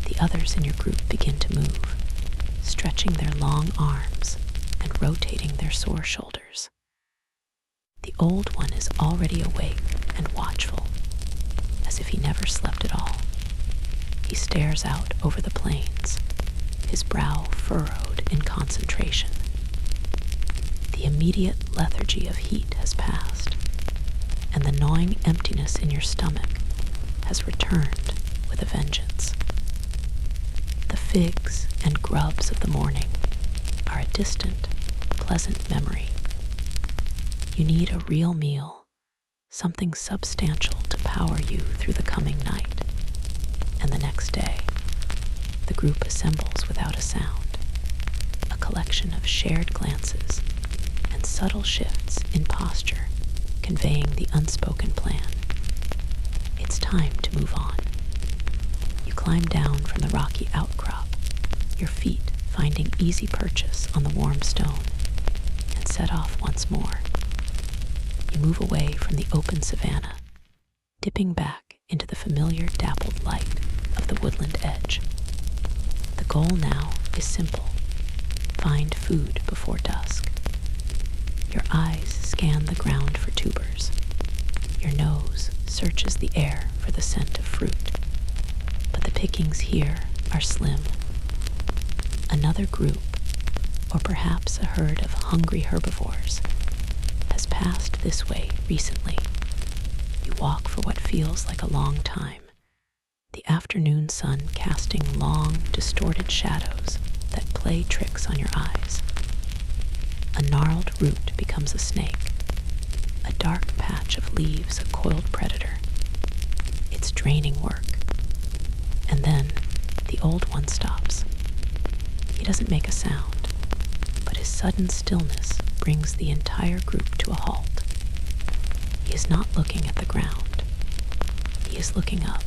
the others in your group begin to move, stretching their long arms and rotating their sore shoulders. The old one is already awake and watchful, as if he never slept at all. He stares out over the plains, his brow furrowed in concentration. The immediate lethargy of heat has passed, and the gnawing emptiness in your stomach has returned with a vengeance. The figs and grubs of the morning are a distant, pleasant memory. You need a real meal, something substantial to power you through the coming night. And the next day, the group assembles without a sound, a collection of shared glances and subtle shifts in posture, conveying the unspoken plan. It's time to move on. You climb down from the rocky outcrop, your feet finding easy purchase on the warm stone, and set off once more. You move away from the open savanna, dipping back into the familiar dappled light of the woodland edge. The goal now is simple: find food before dusk. Your eyes scan the ground for tubers. Your nose searches the air for the scent of fruit. But the pickings here are slim. Another group, or perhaps a herd of hungry herbivores, has passed this way recently. You walk for what feels like a long time, the afternoon sun casting long, distorted shadows that play tricks on your eyes. A gnarled root becomes a snake, a dark patch of leaves a coiled predator. It's draining work. And then the old one stops. He doesn't make a sound, but his sudden stillness brings the entire group to a halt. He is not looking at the ground. He is looking up,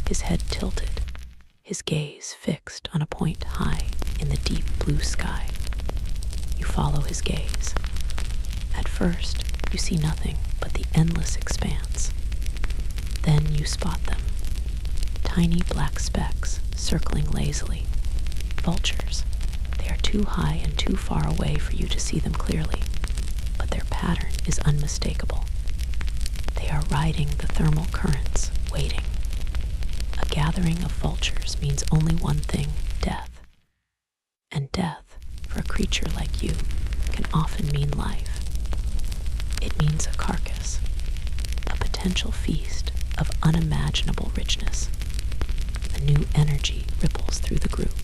his head tilted, his gaze fixed on a point high in the deep blue sky. You follow his gaze. At first, you see nothing but the endless expanse. Then you spot them. Tiny black specks circling lazily. Vultures. They are too high and too far away for you to see them clearly, but their pattern is unmistakable. They are riding the thermal currents, waiting. A gathering of vultures means only one thing: death. And death, for a creature like you, can often mean life. It means a carcass, a potential feast of unimaginable richness. A new energy ripples through the group.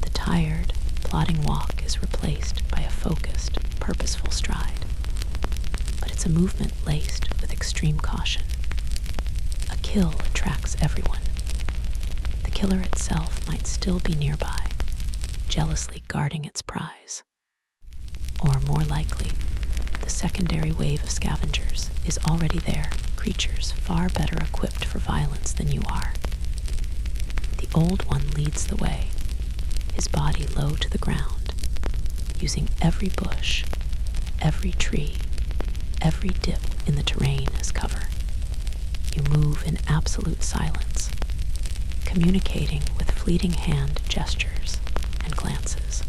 The tired, plodding walk is replaced by a focused, purposeful stride. But it's a movement laced with extreme caution. A kill attracts everyone. The killer itself might still be nearby, jealously guarding its prize. Or more likely, the secondary wave of scavengers is already there, creatures far better equipped for violence than you are. The old one leads the way, his body low to the ground, using every bush, every tree, every dip in the terrain as cover. You move in absolute silence, communicating with fleeting hand gestures and glances.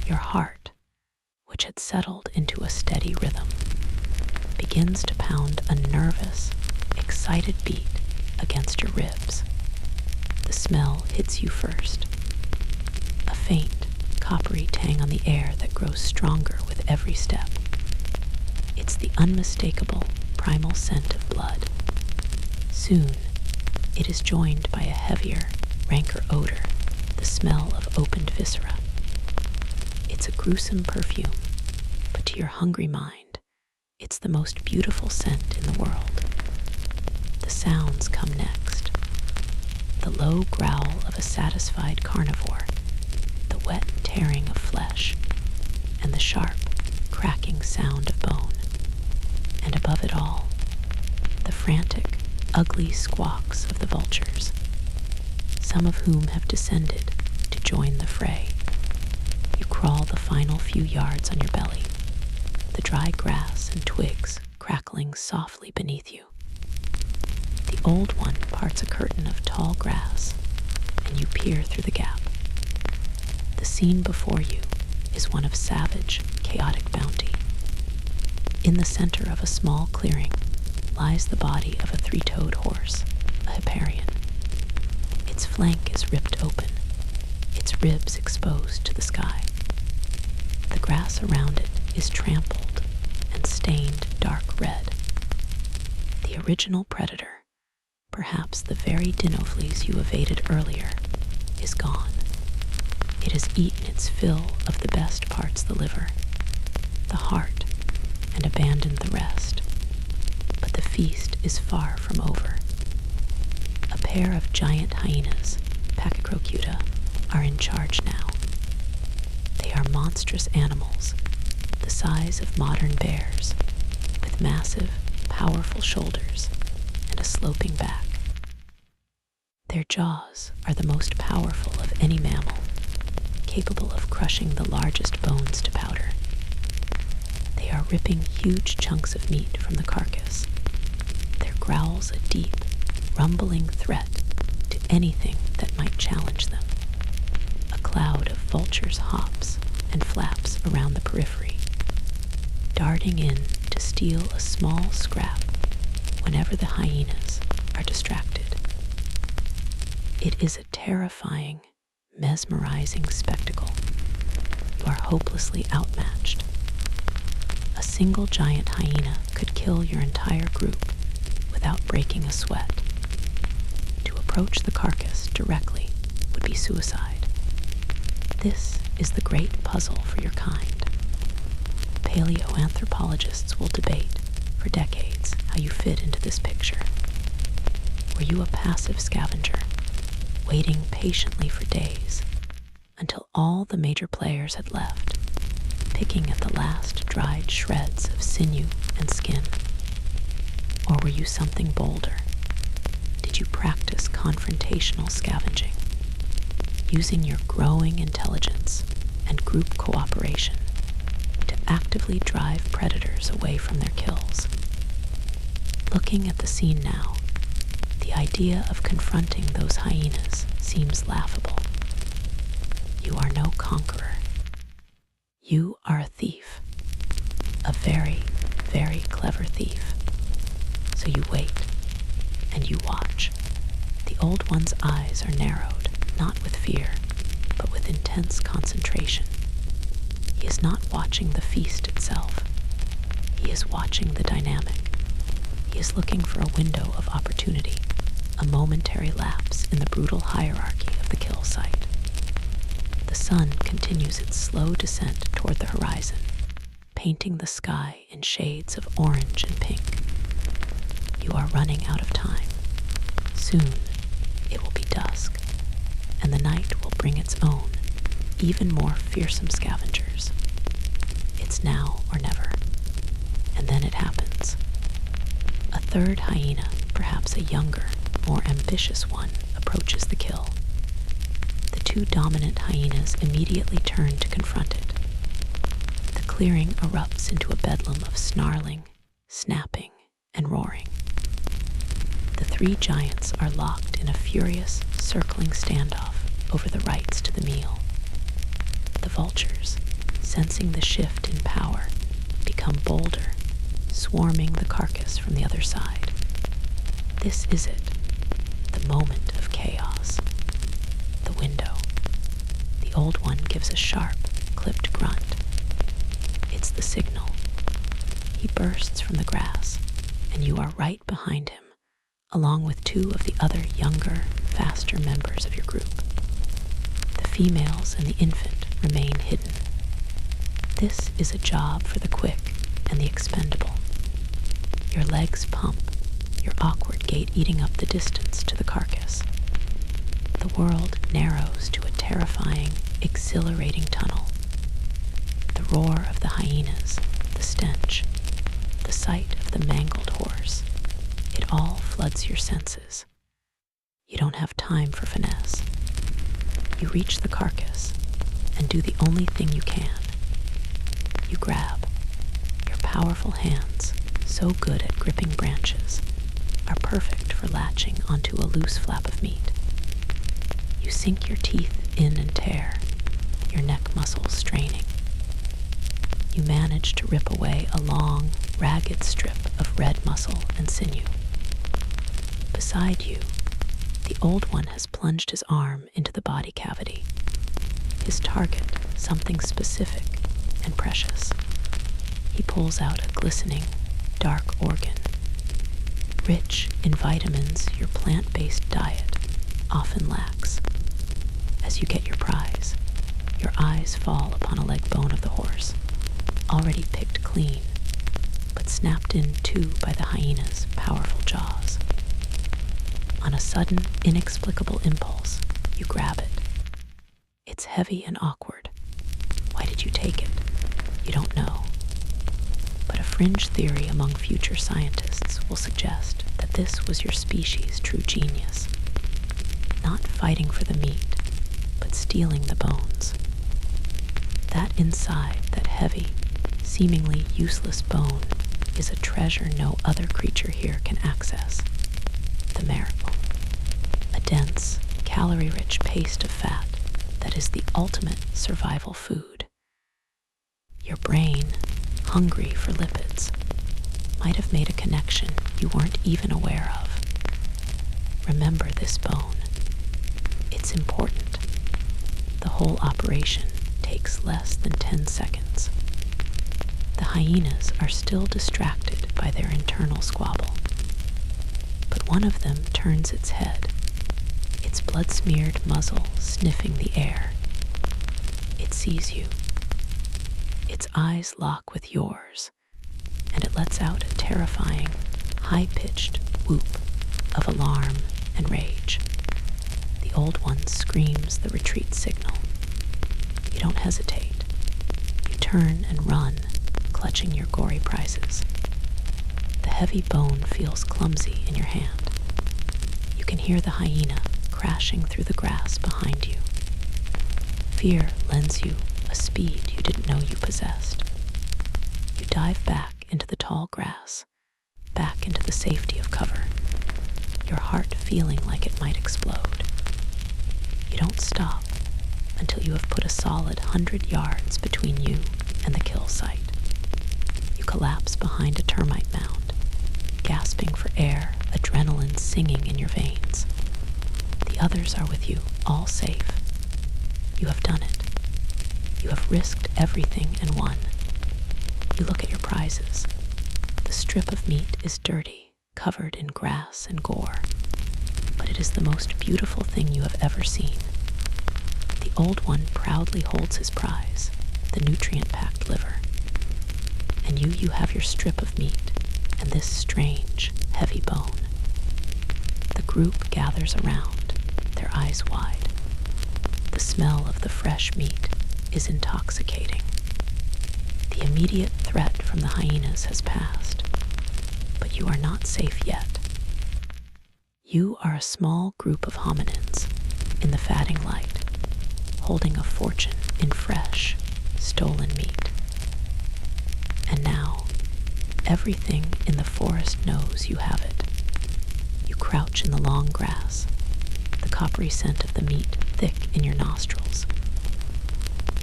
Your heart, which had settled into a steady rhythm, begins to pound a nervous, excited beat against your ribs. The smell hits you first. A faint, coppery tang on the air that grows stronger with every step. It's the unmistakable, primal scent of blood. Soon, it is joined by a heavier, ranker odor, the smell of opened viscera. It's a gruesome perfume, but to your hungry mind, it's the most beautiful scent in the world. The sounds come next. The low growl of a satisfied carnivore, the wet tearing of flesh, and the sharp, cracking sound of bone. And above it all, the frantic, ugly squawks of the vultures, some of whom have descended to join the fray. You crawl the final few yards on your belly, the dry grass and twigs crackling softly beneath you. The old one parts a curtain of tall grass, and you peer through the gap. The scene before you is one of savage, chaotic bounty. In the center of a small clearing lies the body of a three-toed horse, a Hipparion. Its flank is ripped open, its ribs exposed to the sky. The grass around it is trampled and stained dark red. The original predator, perhaps the very dinofleas you evaded earlier, is gone. It has eaten its fill of the best parts of the liver, the heart, and abandoned the rest. But the feast is far from over. A pair of giant hyenas, Pachycrocuta, are in charge now. They are monstrous animals, the size of modern bears, with massive, powerful shoulders and a sloping back. Their jaws are the most powerful of any mammal, capable of crushing the largest bones to powder. They are ripping huge chunks of meat from the carcass. Their growls a deep, rumbling threat to anything that might challenge them. A cloud of vultures hops and flaps around the periphery, darting in to steal a small scrap whenever the hyenas are distracted. It is a terrifying, mesmerizing spectacle. You are hopelessly outmatched. A single giant hyena could kill your entire group without breaking a sweat. To approach the carcass directly would be suicide. This is the great puzzle for your kind. Paleoanthropologists will debate for decades how you fit into this picture. Were you a passive scavenger, waiting patiently for days until all the major players had left, picking at the last dried shreds of sinew and skin? Or were you something bolder? Did you practice confrontational scavenging, using your growing intelligence and group cooperation to actively drive predators away from their kills? Looking at the scene now, the idea of confronting those hyenas seems laughable. You are no conqueror. You are a thief. A very, very clever thief. So you wait, and you watch. The old one's eyes are narrowed, not with fear, but with intense concentration. He is not watching the feast itself. He is watching the dynamic. He is looking for a window of opportunity, a momentary lapse in the brutal hierarchy of the kill site. The sun continues its slow descent toward the horizon, painting the sky in shades of orange and pink. You are running out of time. Soon, it will be dusk, and the night will bring its own, even more fearsome scavengers. It's now or never, and then it happens. A third hyena, perhaps a younger, more ambitious one, approaches the kill. The two dominant hyenas immediately turn to confront it. The clearing erupts into a bedlam of snarling, snapping, and roaring. The three giants are locked in a furious, circling standoff over the rights to the meal. The vultures, sensing the shift in power, become bolder, swarming the carcass from the other side. This is it, the moment of chaos. The window. The old one gives a sharp, clipped grunt. It's the signal. He bursts from the grass, and you are right behind him, along with two of the other younger, faster members of your group. The females and the infant remain hidden. This is a job for the quick and the expendable. Your legs pump, your awkward gait eating up the distance to the carcass. The world narrows to a terrifying, exhilarating tunnel. The roar of the hyenas, the stench, the sight of the mangled horse, it all floods your senses. You don't have time for finesse. You reach the carcass and do the only thing you can. You grab. Your powerful hands, so good at gripping branches, are perfect for latching onto a loose flap of meat. You sink your teeth in and tear, your neck muscles straining. You manage to rip away a long, ragged strip of red muscle and sinew. Beside you, the Old One has plunged his arm into the body cavity. His target, something specific and precious. He pulls out a glistening, dark organ, rich in vitamins your plant-based diet often lacks. As you get your prize, your eyes fall upon a leg bone of the horse, already picked clean, but snapped in two by the hyena's powerful jaws. On a sudden, inexplicable impulse, you grab it. It's heavy and awkward. Why did you take it? You don't know. But a fringe theory among future scientists will suggest that this was your species' true genius. Not fighting for the meat, but stealing the bones. That inside that heavy, seemingly useless bone is a treasure no other creature here can access. The marrow. A dense, calorie-rich paste of fat that is the ultimate survival food. Your brain, hungry for lipids, might have made a connection you weren't even aware of. Remember this bone. It's important. The whole operation takes less than 10 seconds. The hyenas are still distracted by their internal squabble. But one of them turns its head, its blood-smeared muzzle sniffing the air. It sees you. Its eyes lock with yours, and it lets out a terrifying, high-pitched whoop of alarm and rage. The Old One screams the retreat signal. You don't hesitate. You turn and run, clutching your gory prizes. The heavy bone feels clumsy in your hand. You can hear the hyena crashing through the grass behind you. Fear lends you a speed you didn't know you possessed. You dive back into the tall grass, back into the safety of cover, your heart feeling like it might explode. You don't stop until you have put a solid 100 yards between you and the kill site. You collapse behind a termite mound, gasping for air, adrenaline singing in your veins. The others are with you, all safe. You have done it. You have risked everything and won. You look at your prizes. The strip of meat is dirty, covered in grass and gore, but it is the most beautiful thing you have ever seen. The Old One proudly holds his prize, the nutrient-packed liver. And you have your strip of meat and this strange, heavy bone. The group gathers around, their eyes wide. The smell of the fresh meat is intoxicating. The immediate threat from the hyenas has passed, but you are not safe yet. You are a small group of hominins in the fatting light, holding a fortune in fresh, stolen meat. And now, everything in the forest knows you have it. You crouch in the long grass, the coppery scent of the meat thick in your nostrils.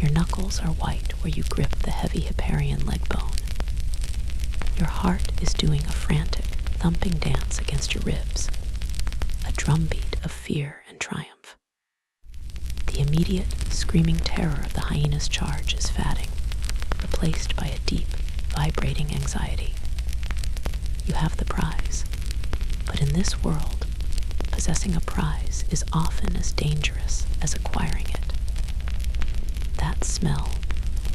Your knuckles are white where you grip the heavy Hipparian leg bone. Your heart is doing a frantic, thumping dance against your ribs, a drumbeat of fear and triumph. The immediate, screaming terror of the hyena's charge is fading, replaced by a deep, vibrating anxiety. You have the prize, but in this world, possessing a prize is often as dangerous as acquiring it. That smell,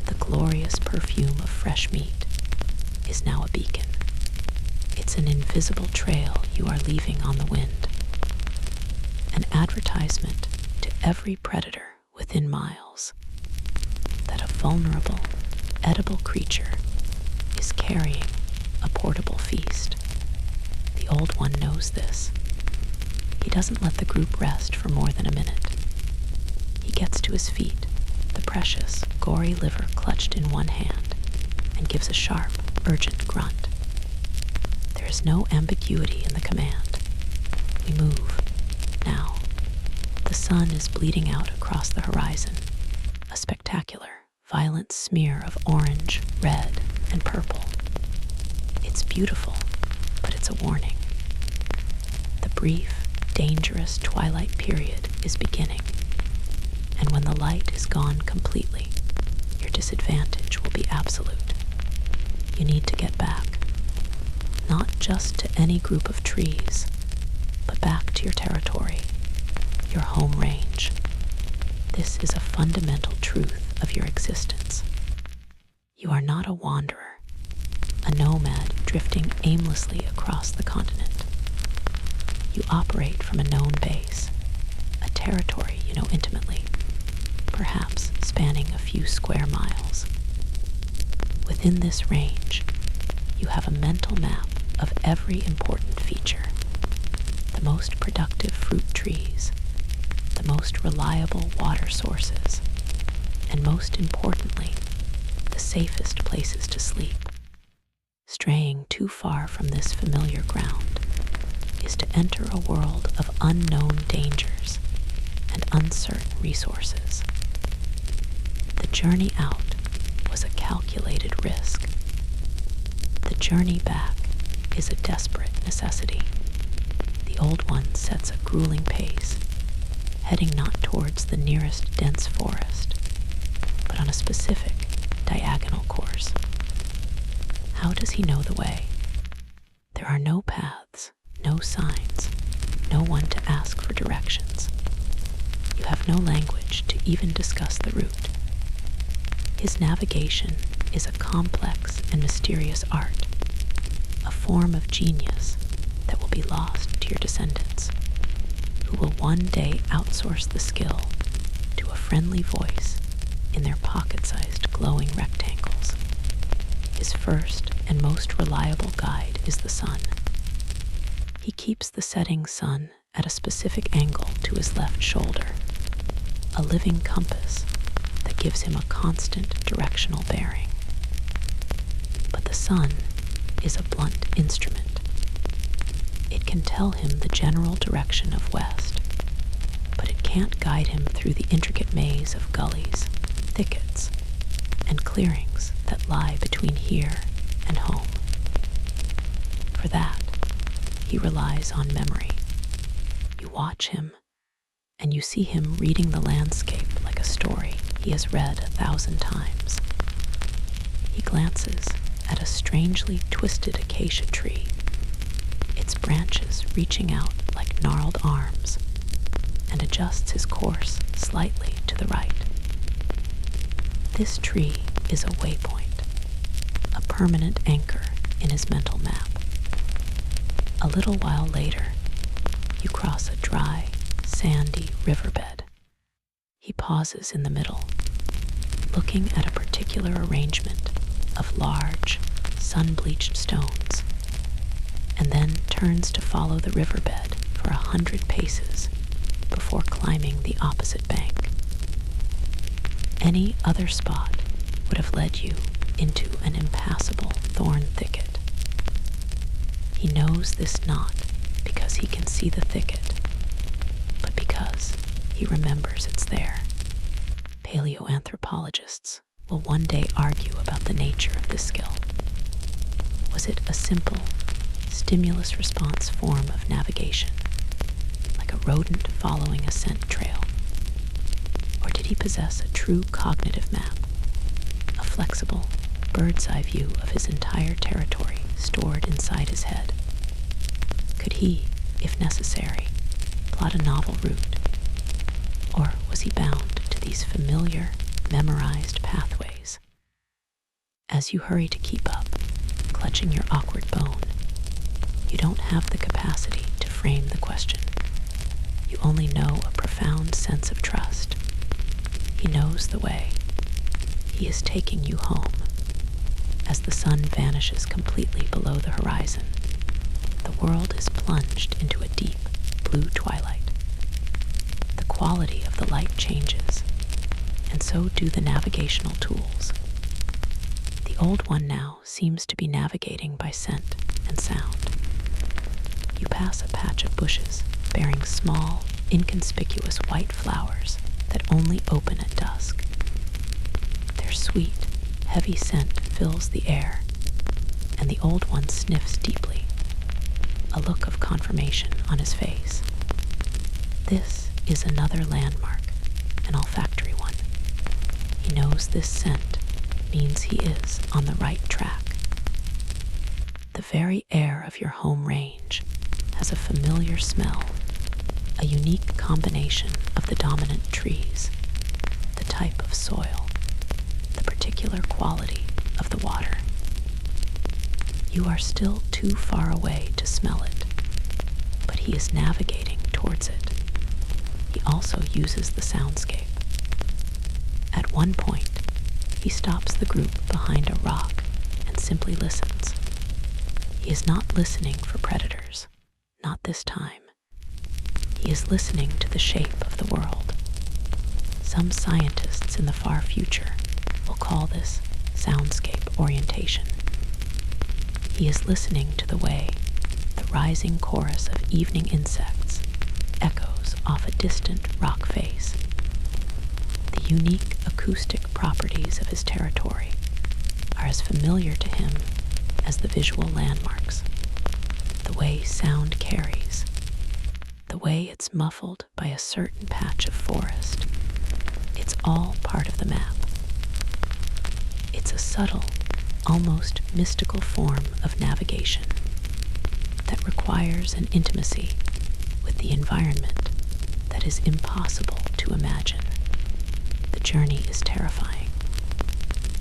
the glorious perfume of fresh meat, is now a beacon. It's an invisible trail you are leaving on the wind. An advertisement to every predator within miles that a vulnerable, edible creature is carrying a portable feast. The Old One knows this. He doesn't let the group rest for more than a minute. He gets to his feet, the precious, gory liver clutched in one hand, and gives a sharp, urgent grunt. There There's no ambiguity in the command. We move. Now, the sun is bleeding out across the horizon, a spectacular, violent smear of orange, red, and purple. It's beautiful, but it's a warning. The brief, dangerous twilight period is beginning, and when the light is gone completely, your disadvantage will be absolute. You need to get back, not just to any group of trees, but back to your territory, your home range. This is a fundamental truth of your existence. You are not a wanderer, a nomad drifting aimlessly across the continent. You operate from a known base, a territory you know intimately, perhaps spanning a few square miles. Within this range, you have a mental map of every important feature: the most productive fruit trees, the most reliable water sources, and most importantly, the safest places to sleep. Straying too far from this familiar ground is to enter a world of unknown dangers and uncertain resources. The journey out was a calculated risk. The journey back is a desperate necessity. The old one sets a grueling pace, heading not towards the nearest dense forest, but on a specific diagonal course. How does he know the way? There are no paths, no signs, no one to ask for directions. You have no language to even discuss the route. His navigation is a complex and mysterious art, a form of genius that will be lost to your descendants, who will one day outsource the skill to a friendly voice in their pocket-sized glowing rectangles. His first and most reliable guide is the sun. He keeps the setting sun at a specific angle to his left shoulder, a living compass that gives him a constant directional bearing. But the sun is a blunt instrument. It can tell him the general direction of west, but it can't guide him through the intricate maze of gullies, thickets, and clearings that lie between here and home. For that, he relies on memory. You watch him, and you see him reading the landscape like a story he has read 1,000 times. He glances at a strangely twisted acacia tree, its branches reaching out like gnarled arms, and adjusts his course slightly to the right. This tree is a waypoint, a permanent anchor in his mental map. A little while later, you cross a dry, sandy riverbed. He pauses in the middle, looking at a particular arrangement of large, sun-bleached stones, and then turns to follow the riverbed for 100 paces before climbing the opposite bank. Any other spot would have led you into an impassable thorn thicket. He knows this not because he can see the thicket, but because he remembers it's there. Paleoanthropologists will one day argue about the nature of this skill. Was it a simple, stimulus response form of navigation, like a rodent following a scent trail? Or did he possess a true cognitive map, a flexible, bird's-eye view of his entire territory stored inside his head? Could he, if necessary, plot a novel route? Or was he bound to these familiar, memorized pathways? As you hurry to keep up, clutching your awkward bone, you don't have the capacity to frame the question. You only know a profound sense of trust. He knows the way. He is taking you home. As the sun vanishes completely below the horizon, the world is plunged into a deep blue twilight. The quality of the light changes, and so do the navigational tools. The old one now seems to be navigating by scent and sound. You pass a patch of bushes bearing small, inconspicuous white flowers that only open at dusk. Their sweet, heavy scent fills the air, and the old one sniffs deeply, a look of confirmation on his face. This is another landmark, an olfactory one. He knows this scent means he is on the right track. The very air of your home range has a familiar smell, a unique combination of the dominant trees, the type of soil, the particular quality of the water. You are still too far away to smell it, but he is navigating towards it. He also uses the soundscape. At one point, he stops the group behind a rock and simply listens. He is not listening for predators, not this time. He is listening to the shape of the world. Some scientists in the far future will call this soundscape orientation. He is listening to the way the rising chorus of evening insects echoes off a distant rock face. The unique acoustic properties of his territory are as familiar to him as the visual landmarks, the way sound carries, the way it's muffled by a certain patch of forest. It's all part of the map. It's a subtle, almost mystical form of navigation that requires an intimacy with the environment that is impossible to imagine. The journey is terrifying.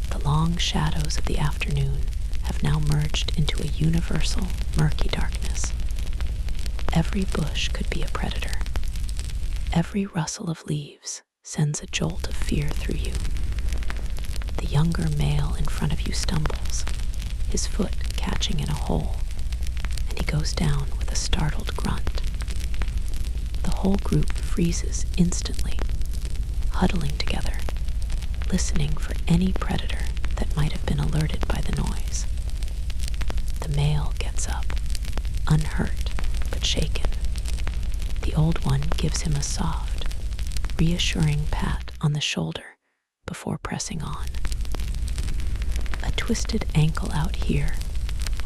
The long shadows of the afternoon have now merged into a universal, murky darkness. Every bush could be a predator. Every rustle of leaves sends a jolt of fear through you. The younger male in front of you stumbles, his foot catching in a hole, and he goes down with a startled grunt. The whole group freezes instantly, huddling together, listening for any predator that might have been alerted by the noise. The male gets up, unhurt but shaken. The old one gives him a soft, reassuring pat on the shoulder before pressing on. A twisted ankle out here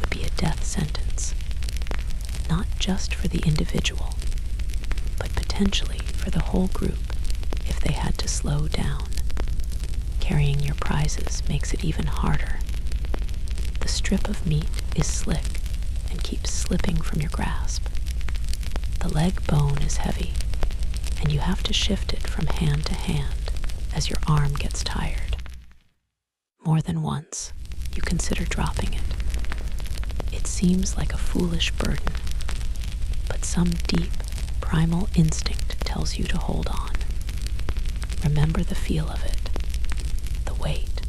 would be a death sentence, not just for the individual, but potentially for the whole group if they had to slow down. Carrying your prizes makes it even harder. The strip of meat is slick and keeps slipping from your grasp. The leg bone is heavy, and you have to shift it from hand to hand as your arm gets tired. More than once, you consider dropping it. It seems like a foolish burden, but some deep, primal instinct tells you to hold on. Remember the feel of it, the weight,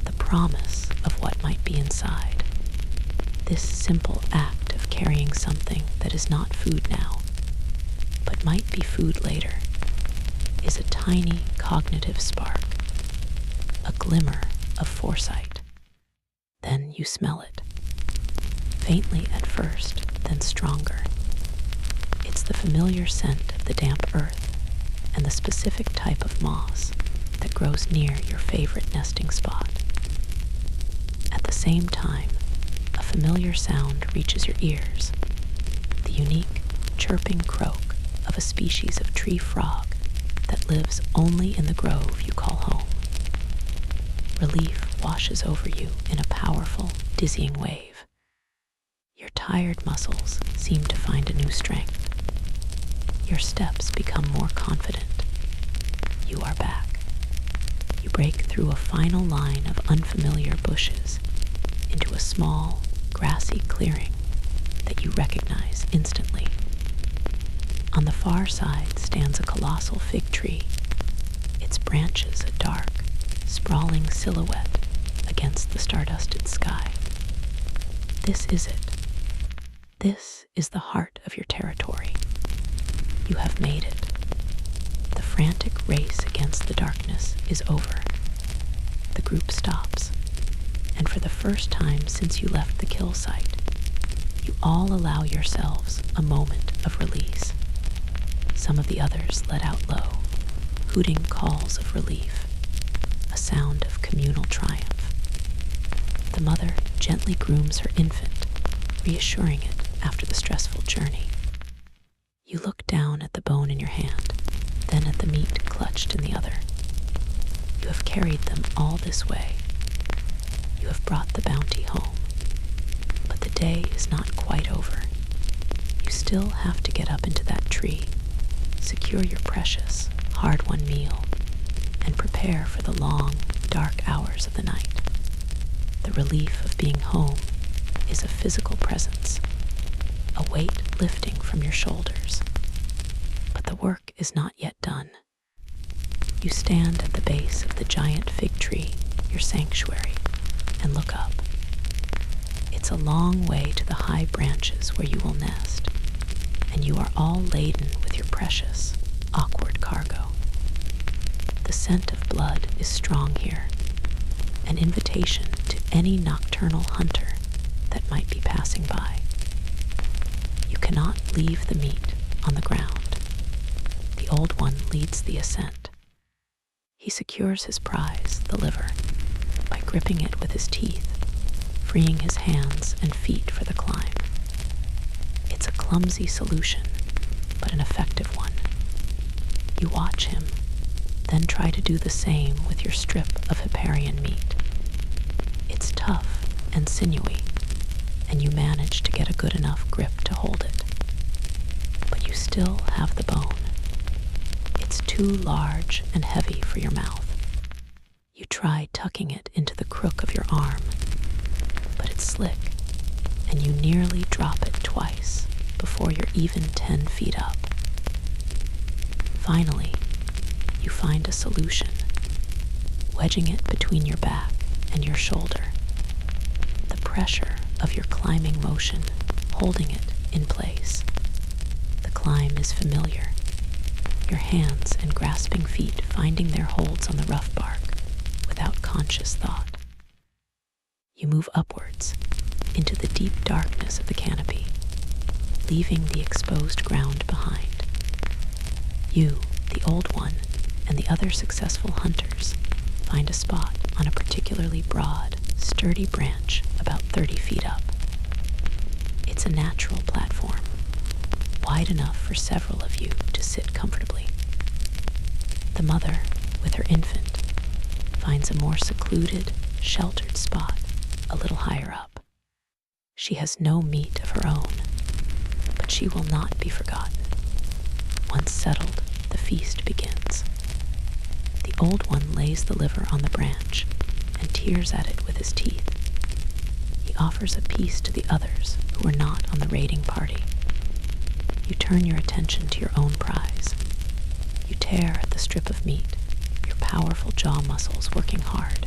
the promise of what might be inside. This simple act of carrying something that is not food now, but might be food later, is a tiny cognitive spark, a glimmer of foresight. Then you smell it, faintly at first, then stronger. It's the familiar scent of the damp earth and the specific type of moss that grows near your favorite nesting spot. At the same time, a familiar sound reaches your ears, the unique chirping croak of a species of tree frog that lives only in the grove you call home. Relief washes over you in a powerful, dizzying wave. Your tired muscles seem to find a new strength. Your steps become more confident. You are back. You break through a final line of unfamiliar bushes into a small, grassy clearing that you recognize instantly. On the far side stands a colossal fig tree, its branches a dark, sprawling silhouette against the stardusted sky. This is it. This is the heart of your territory. You have made it. The frantic race against the darkness is over. The group stops, and for the first time since you left the kill site, You all allow yourselves a moment of release. Some of the others let out low, hooting calls of relief, a sound of communal triumph. The mother gently grooms her infant, reassuring it after the stressful journey. You look down at the bone in your hand, then at the meat clutched in the other. You have carried them all this way. You have brought the bounty home. But the day is not quite over. You still have to get up into that tree, secure your precious, hard-won meal, and prepare for the long, dark hours of the night. The relief of being home is a physical presence, a weight lifting from your shoulders. But the work is not yet done. You stand at the base of the giant fig tree, your sanctuary, and look up. It's a long way to the high branches where you will nest, and you are all laden with your precious, awkward cargo. The scent of blood is strong here, an invitation to any nocturnal hunter that might be passing by. You cannot leave the meat on the ground. The old one leads the ascent. He secures his prize, the liver, by gripping it with his teeth, freeing his hands and feet for the climb. It's a clumsy solution, but an effective one. You watch him, then try to do the same with your strip of Hipparian meat. It's tough and sinewy, and you manage to get a good enough grip to hold it. But you still have the bone. It's too large and heavy for your mouth. You try tucking it into the crook of your arm, but it's slick, and you nearly drop it twice before you're even 10 feet up. Finally, you find a solution, wedging it between your back and your shoulder. The pressure of your climbing motion holding it in place. The climb is familiar, your hands and grasping feet finding their holds on the rough bark without conscious thought. You move upwards into the deep darkness of the canopy, leaving the exposed ground behind. You, the old one, and the other successful hunters find a spot on a particularly broad, sturdy branch about 30 feet up. It's a natural platform, wide enough for several of you to sit comfortably. The mother, with her infant, finds a more secluded, sheltered spot a little higher up. She has no meat of her own, but she will not be forgotten. Once settled, the feast begins. The old one lays the liver on the branch and tears at it with his teeth. He offers a piece to the others who are not on the raiding party. You turn your attention to your own prize. You tear at the strip of meat, your powerful jaw muscles working hard.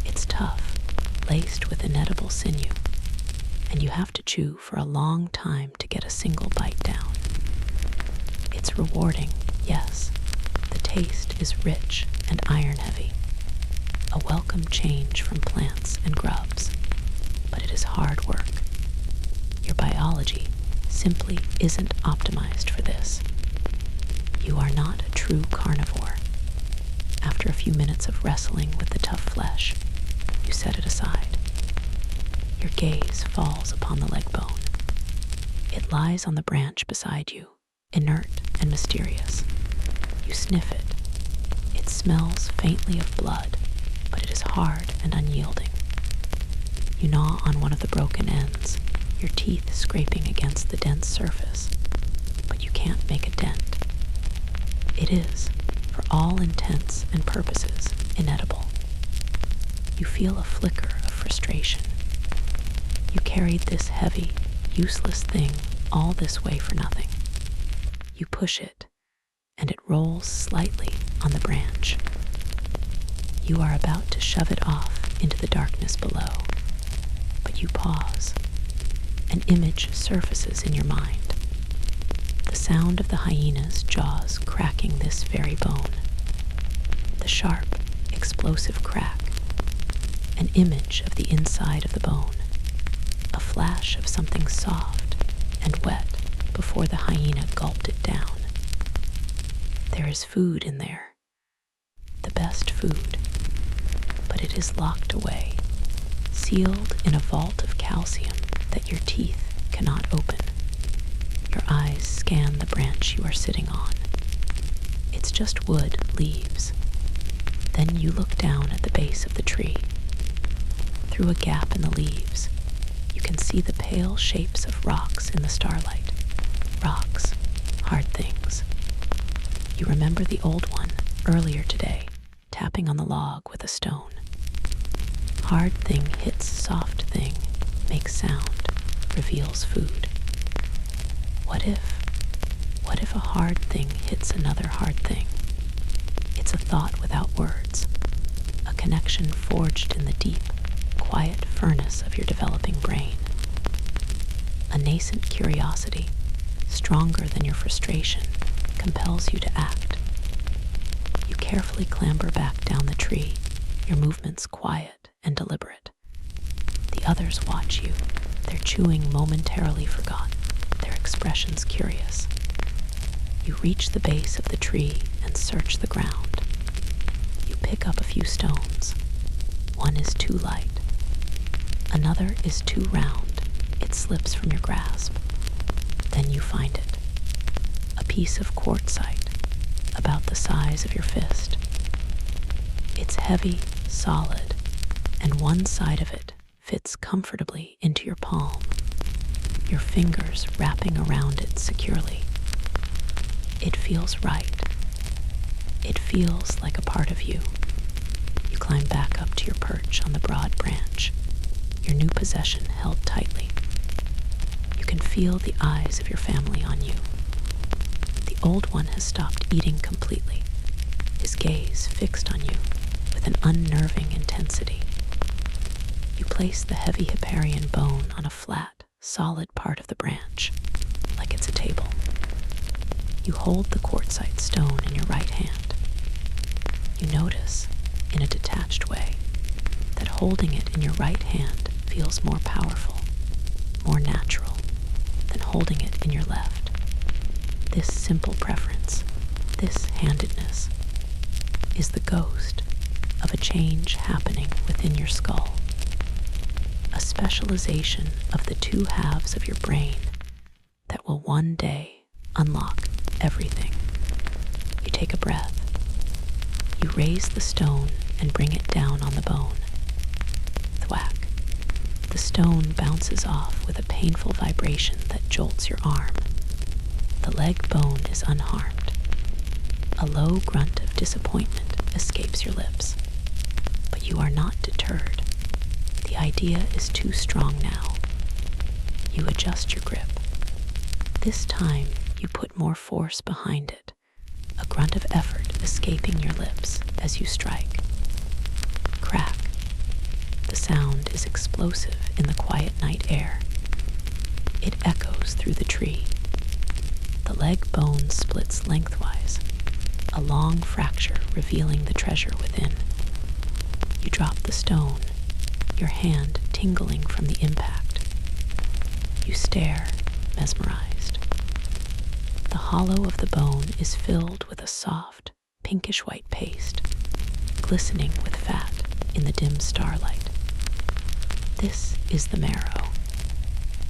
It's tough, laced with inedible sinew, and you have to chew for a long time to get a single bite down. It's rewarding, yes. The taste is rich and iron-heavy, a welcome change from plants and grubs, but it is hard work. Your biology simply isn't optimized for this. You are not a true carnivore. After a few minutes of wrestling with the tough flesh, you set it aside. Your gaze falls upon the leg bone. It lies on the branch beside you, inert and mysterious. You sniff it. It smells faintly of blood, but it is hard and unyielding. You gnaw on one of the broken ends, your teeth scraping against the dense surface, but you can't make a dent. It is, for all intents and purposes, inedible. You feel a flicker of frustration. You carried this heavy, useless thing all this way for nothing. You push it, and it rolls slightly on the branch. You are about to shove it off into the darkness below, but you pause. An image surfaces in your mind. The sound of the hyena's jaws cracking this very bone. The sharp, explosive crack. An image of the inside of the bone. A a flash of something soft and wet before the hyena gulped it down. There is food in there, the best food, but it is locked away, sealed in a vault of calcium that your teeth cannot open. Your eyes scan the branch you are sitting on. It's just wood, leaves. Then you look down at the base of the tree. Through a gap in the leaves, you can see the pale shapes of rocks in the starlight. Rocks, hard things. You remember the old one earlier today, tapping on the log with a stone. Hard thing hits soft thing, makes sound, reveals food. What if a hard thing hits another hard thing? It's a thought without words, a connection forged in the deep, quiet furnace of your developing brain. A nascent curiosity, stronger than your frustration, compels you to act. You carefully clamber back down the tree, your movements quiet and deliberate. The others watch you, their chewing momentarily forgotten, their expressions curious. You reach the base of the tree and search the ground. You pick up a few stones. One is too light. Another is too round. It slips from your grasp. Then you find it. A piece of quartzite, about the size of your fist. It's heavy, solid, and one side of it fits comfortably into your palm, your fingers wrapping around it securely. It feels right. It feels like a part of you. You climb back up to your perch on the broad branch, your new possession held tightly. You can feel the eyes of your family on you. The old one has stopped eating completely, his gaze fixed on you with an unnerving intensity. You place the heavy Hipparian bone on a flat, solid part of the branch, like it's a table. You hold the quartzite stone in your right hand. You notice, in a detached way, that holding it in your right hand feels more powerful, more natural, than holding it in your left. This simple preference, this handedness, is the ghost of a change happening within your skull. A specialization of the two halves of your brain that will one day unlock everything. You take a breath. You raise the stone and bring it down on the bone. Thwack. The stone bounces off with a painful vibration that jolts your arm. The leg bone is unharmed. A low grunt of disappointment escapes your lips. But you are not deterred. The idea is too strong now. You adjust your grip. This time, you put more force behind it, a grunt of effort escaping your lips as you strike. Crack. The sound is explosive in the quiet night air. It echoes through the tree. The leg bone splits lengthwise, a long fracture revealing the treasure within. You drop the stone, your hand tingling from the impact. You stare, mesmerized. The hollow of the bone is filled with a soft, pinkish-white paste, glistening with fat in the dim starlight. This is the marrow.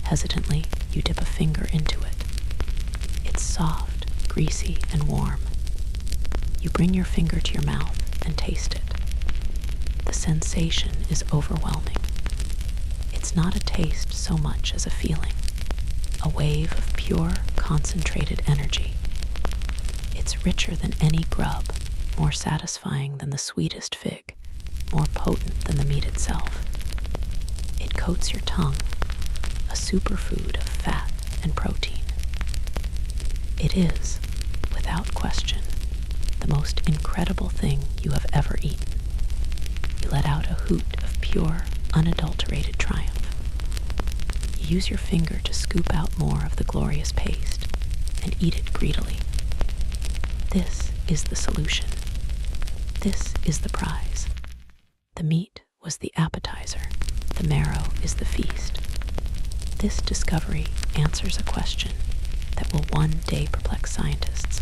Hesitantly, you dip a finger into it. It's soft, greasy, and warm. You bring your finger to your mouth and taste it. The sensation is overwhelming. It's not a taste so much as a feeling, a wave of pure, concentrated energy. It's richer than any grub, more satisfying than the sweetest fig, more potent than the meat itself. It coats your tongue, a superfood of fat and protein. It is, without question, the most incredible thing you have ever eaten. You let out a hoot of pure, unadulterated triumph. You use your finger to scoop out more of the glorious paste and eat it greedily. This is the solution. This is the prize. The meat was the appetizer. The marrow is the feast. This discovery answers a question that will one day perplex scientists.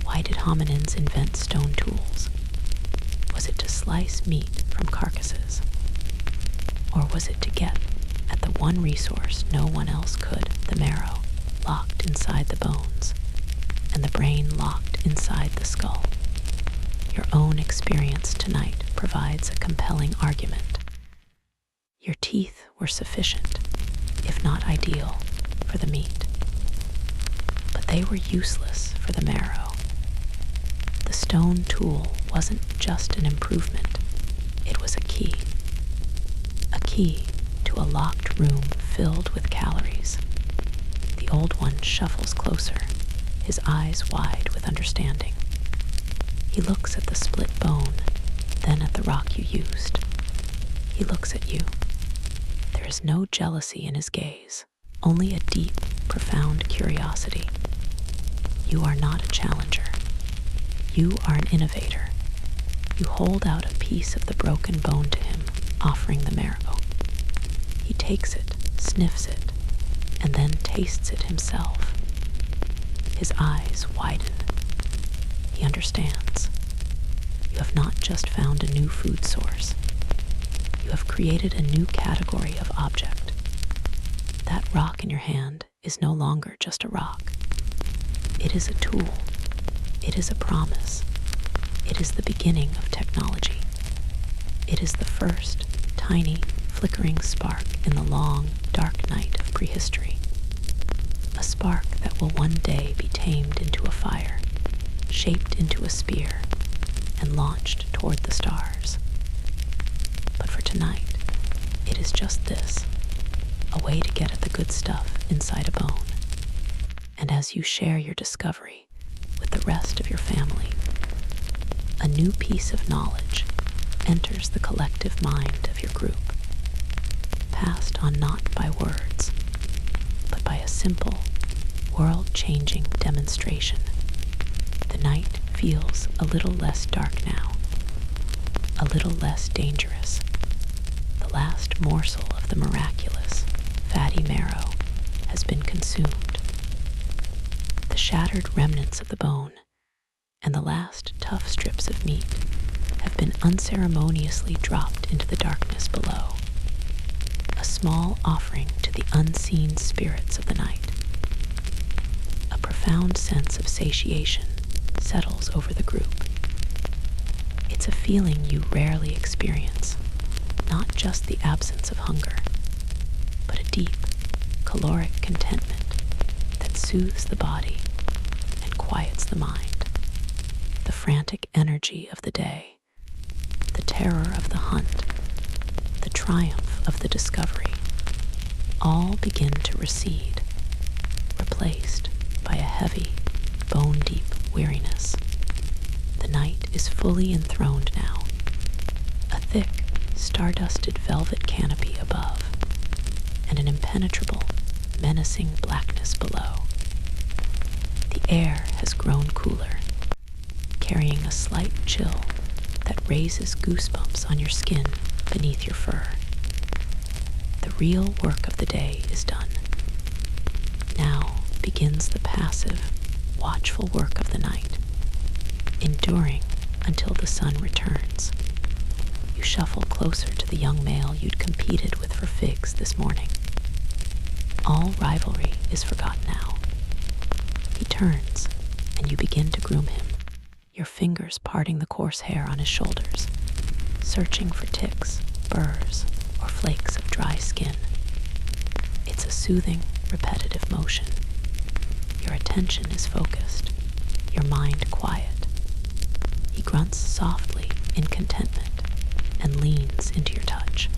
Why did hominins invent stone tools? Was it to slice meat from carcasses? Or was it to get at the one resource no one else could, the marrow, locked inside the bones, and the brain locked inside the skull? Your own experience tonight provides a compelling argument. Your teeth were sufficient, if not ideal, for the meat. But they were useless for the marrow. The stone tool wasn't just an improvement, it was a key. A key to a locked room filled with calories. The old one shuffles closer, his eyes wide with understanding. He looks at the split bone, then at the rock you used. He looks at you. There is no jealousy in his gaze, only a deep, profound curiosity. You are not a challenger. You are an innovator. You hold out a piece of the broken bone to him, offering the marrow. He takes it, sniffs it, and then tastes it himself. His eyes widen. He understands. You have not just found a new food source. You have created a new category of object. That rock in your hand is no longer just a rock. It is a tool. It is a promise. It is the beginning of technology. It is the first, tiny, flickering spark in the long, dark night of prehistory. A spark that will one day be tamed into a fire, shaped into a spear, and launched toward the stars. But for tonight, it is just this, a way to get at the good stuff inside a bone. And as you share your discovery with the rest of your family, a new piece of knowledge enters the collective mind of your group, passed on not by words, but by a simple, world-changing demonstration. The night feels a little less dark now, a little less dangerous. The last morsel of the miraculous, fatty marrow has been consumed. The shattered remnants of the bone and the last tough strips of meat have been unceremoniously dropped into the darkness below, a small offering to the unseen spirits of the night. A profound sense of satiation settles over the group. It's a feeling you rarely experience, not just the absence of hunger, but a deep, caloric contentment that soothes the body and quiets the mind. The frantic energy of the day, the terror of the hunt, the triumph of the discovery, all begin to recede, replaced by a heavy, bone-deep weariness. The night is fully enthroned now, a thick, stardusted velvet canopy above, and an impenetrable, menacing blackness below. The air has grown cooler, carrying a slight chill that raises goosebumps on your skin beneath your fur. The real work of the day is done. Now begins the passive, watchful work of the night, enduring until the sun returns. You shuffle closer to the young male you'd competed with for figs this morning. All rivalry is forgotten now. He turns, and you begin to groom him, your fingers parting the coarse hair on his shoulders, searching for ticks, burrs, or flakes of dry skin. It's a soothing, repetitive motion. Your attention is focused, your mind quiet. He grunts softly in contentment and leans into your touch.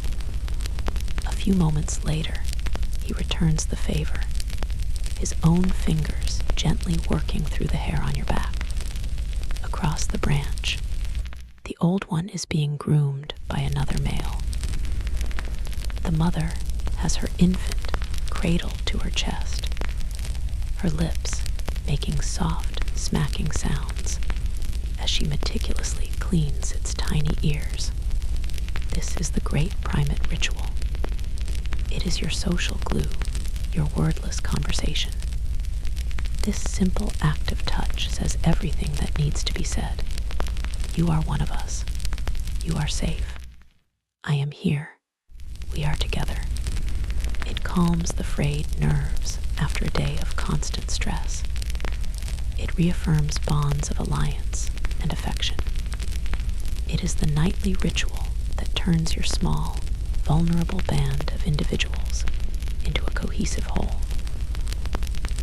A few moments later, he returns the favor, his own fingers gently working through the hair on your back. Across the branch, the old one is being groomed by another male. The mother has her infant cradled to her chest, her lips making soft, smacking sounds as she meticulously cleans its tiny ears. This is the great primate ritual. It is your social glue, your wordless conversation. This simple act of touch says everything that needs to be said. You are one of us. You are safe. I am here. We are together. It calms the frayed nerves after a day of constant stress. It reaffirms bonds of alliance and affection. It is the nightly ritual that turns your small, vulnerable band of individuals into a cohesive whole.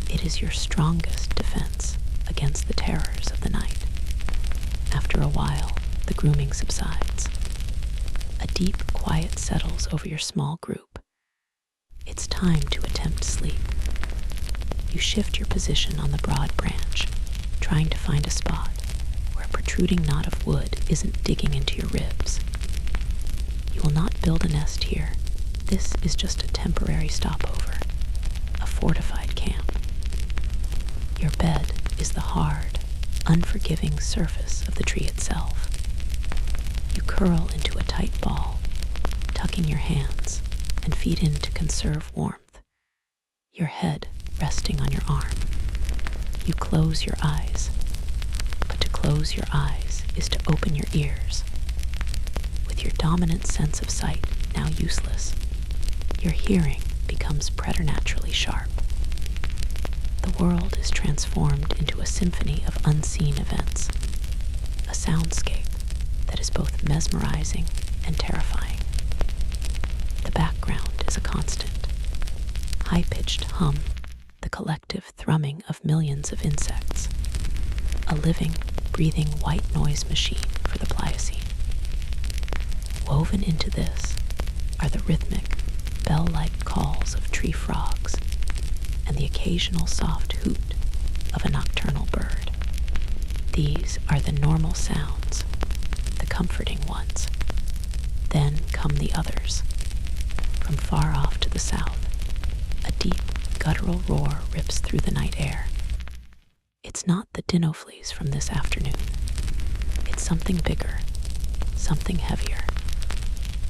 It is your strongest defense against the terrors of the night. After a while, the grooming subsides. A deep quiet settles over your small group. It's time to attempt sleep. You shift your position on the broad branch, trying to find a spot where a protruding knot of wood isn't digging into your ribs. You will not build a nest here. This is just a temporary stopover, a fortified camp. Your bed is the hard, unforgiving surface of the tree itself. You curl into a tight ball, tucking your hands and feet in to conserve warmth, your head resting on your arm. You close your eyes, but to close your eyes is to open your ears. With your dominant sense of sight now useless, your hearing becomes preternaturally sharp. The world is transformed into a symphony of unseen events, a soundscape that is both mesmerizing and terrifying. The background is a constant, high-pitched hum, the collective thrumming of millions of insects, a living, breathing white noise machine for the Pliocene. Woven into this are the rhythmic, bell-like calls of tree frogs and the occasional soft hoot of a nocturnal bird. These are the normal sounds, the comforting ones. Then come the others. From far off to the south, a deep, guttural roar rips through the night air. It's not the dinofleas from this afternoon. It's something bigger, something heavier.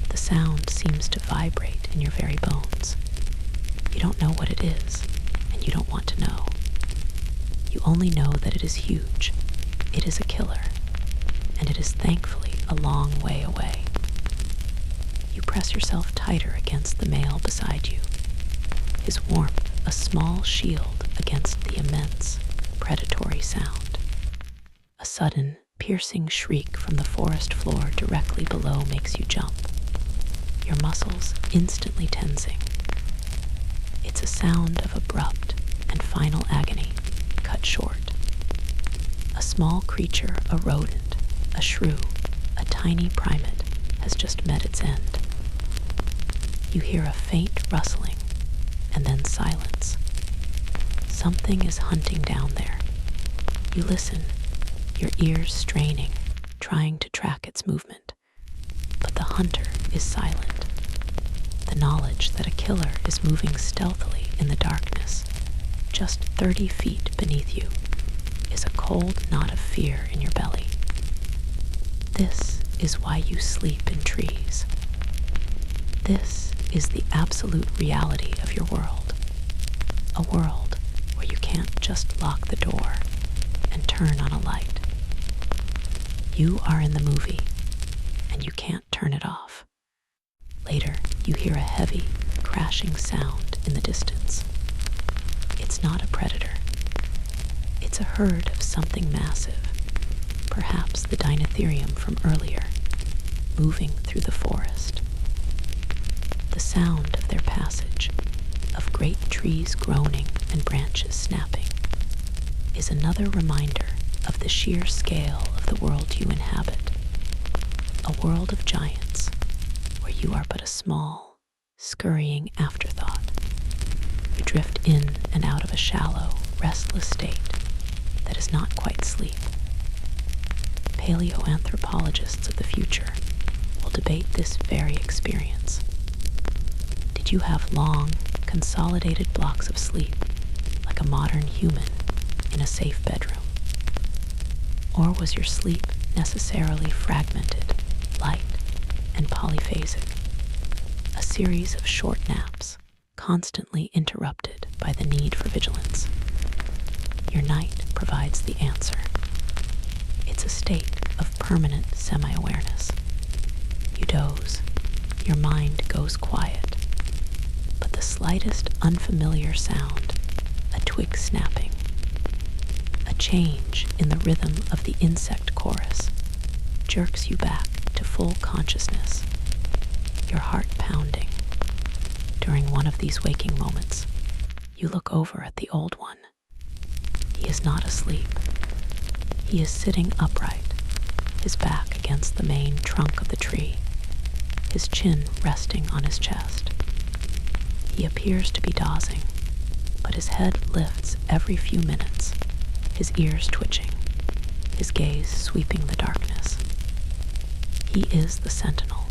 The sound seems to vibrate in your very bones. You don't know what it is, and you don't want to know. You only know that it is huge. It is a killer, and it is thankfully a long way away. You press yourself tighter against the male beside you, his warmth a small shield against the immense, predatory sound. A sudden, piercing shriek from the forest floor directly below makes you jump, your muscles instantly tensing. It's a sound of abrupt and final agony, cut short. A small creature, a rodent, a shrew, a tiny primate, has just met its end. You hear a faint rustling, and then silence. Something is hunting down there. You listen, your ears straining, trying to track its movement. But the hunter is silent. The knowledge that a killer is moving stealthily in the darkness, just 30 feet beneath you, is a cold knot of fear in your belly. This is why you sleep in trees. This is the absolute reality of your world. A world where you can't just lock the door and turn on a light. You are in the movie, and you can't turn it off. Later, you hear a heavy, crashing sound in the distance. It's not a predator. It's a herd of something massive, perhaps the Dinotherium from earlier, moving through the forest. The sound of their passage, of great trees groaning and branches snapping, is another reminder of the sheer scale of the world you inhabit. A world of giants, where you are but a small, scurrying afterthought. You drift in and out of a shallow, restless state that is not quite sleep. Paleoanthropologists of the future will debate this very experience. Did you have long, consolidated blocks of sleep, like a modern human, in a safe bedroom? Or was your sleep necessarily fragmented, light, and polyphasic, a series of short naps, constantly interrupted by the need for vigilance. Your night provides the answer. It's a state of permanent semi-awareness. You doze, your mind goes quiet, but the slightest unfamiliar sound, a twig snapping, a change in the rhythm of the insect chorus, jerks you back to full consciousness, your heart pounding. During one of these waking moments, you look over at the old one. He is not asleep. He is sitting upright, his back against the main trunk of the tree, his chin resting on his chest. He appears to be dozing, but his head lifts every few minutes, his ears twitching, his gaze sweeping the darkness. He is the sentinel.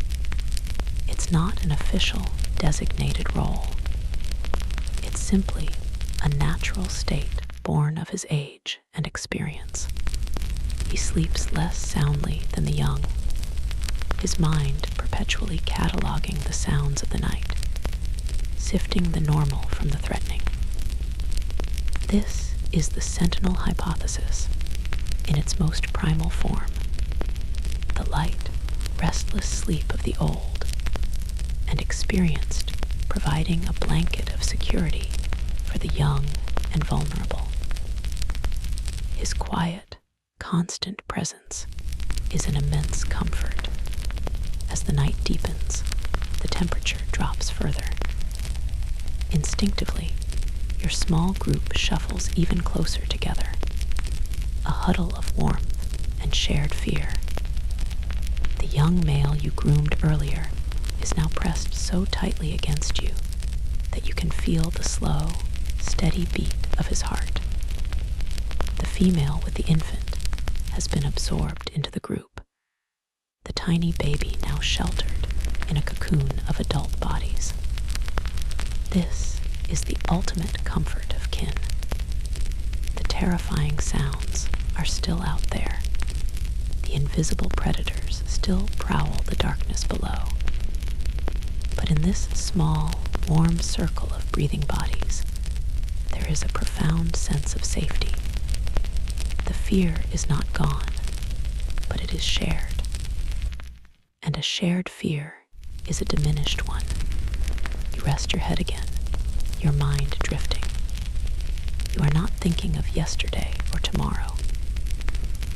It's not an official, designated role. It's simply a natural state born of his age and experience. He sleeps less soundly than the young, his mind perpetually cataloging the sounds of the night, sifting the normal from the threatening. This is the sentinel hypothesis in its most primal form. The light, restless sleep of the old and experienced, providing a blanket of security for the young and vulnerable. His quiet, constant presence is an immense comfort. As the night deepens, the temperature drops further. Instinctively, your small group shuffles even closer together, a huddle of warmth and shared fear. The young male you groomed earlier is now pressed so tightly against you that you can feel the slow, steady beat of his heart. The female with the infant has been absorbed into the group, the tiny baby now sheltered in a cocoon of adult bodies. This is the ultimate comfort of kin. The terrifying sounds are still out there. The invisible predators still prowl the darkness below. But in this small, warm circle of breathing bodies, there is a profound sense of safety. The fear is not gone, but it is shared. And a shared fear is a diminished one. You rest your head again, your mind drifting. You are not thinking of yesterday or tomorrow.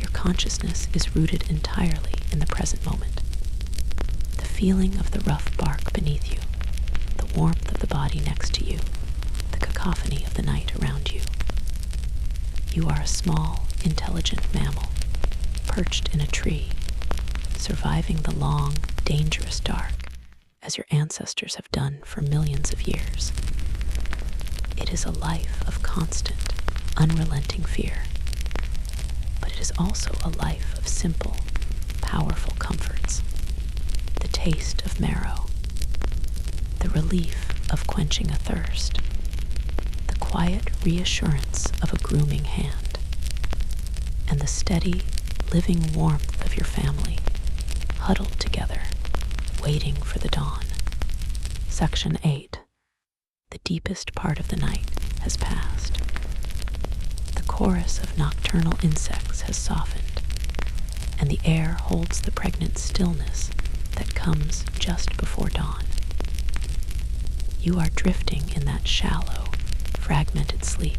Your consciousness is rooted entirely in the present moment. The feeling of the rough bark beneath you, the warmth of the body next to you, the cacophony of the night around you. You are a small, intelligent mammal, perched in a tree, surviving the long, dangerous dark as your ancestors have done for millions of years. It is a life of constant, unrelenting fear, but it is also a life of simple, powerful comforts. The taste of marrow, the relief of quenching a thirst, the quiet reassurance of a grooming hand, and the steady, living warmth of your family, huddled together, waiting for the dawn. Section 8. The deepest part of the night has passed. The chorus of nocturnal insects has softened, and the air holds the pregnant stillness that comes just before dawn. You are drifting in that shallow, fragmented sleep,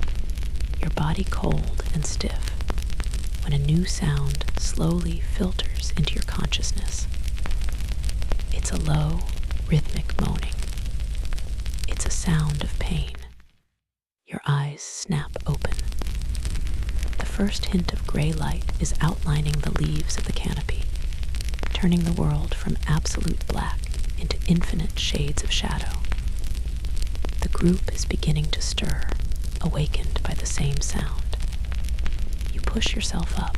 your body cold and stiff, when a new sound slowly filters into your consciousness. It's a low, rhythmic moaning. It's a sound of pain. Your eyes snap open. The first hint of gray light is outlining the leaves of the canopy, turning the world from absolute black into infinite shades of shadow. The group is beginning to stir, awakened by the same sound. You push yourself up,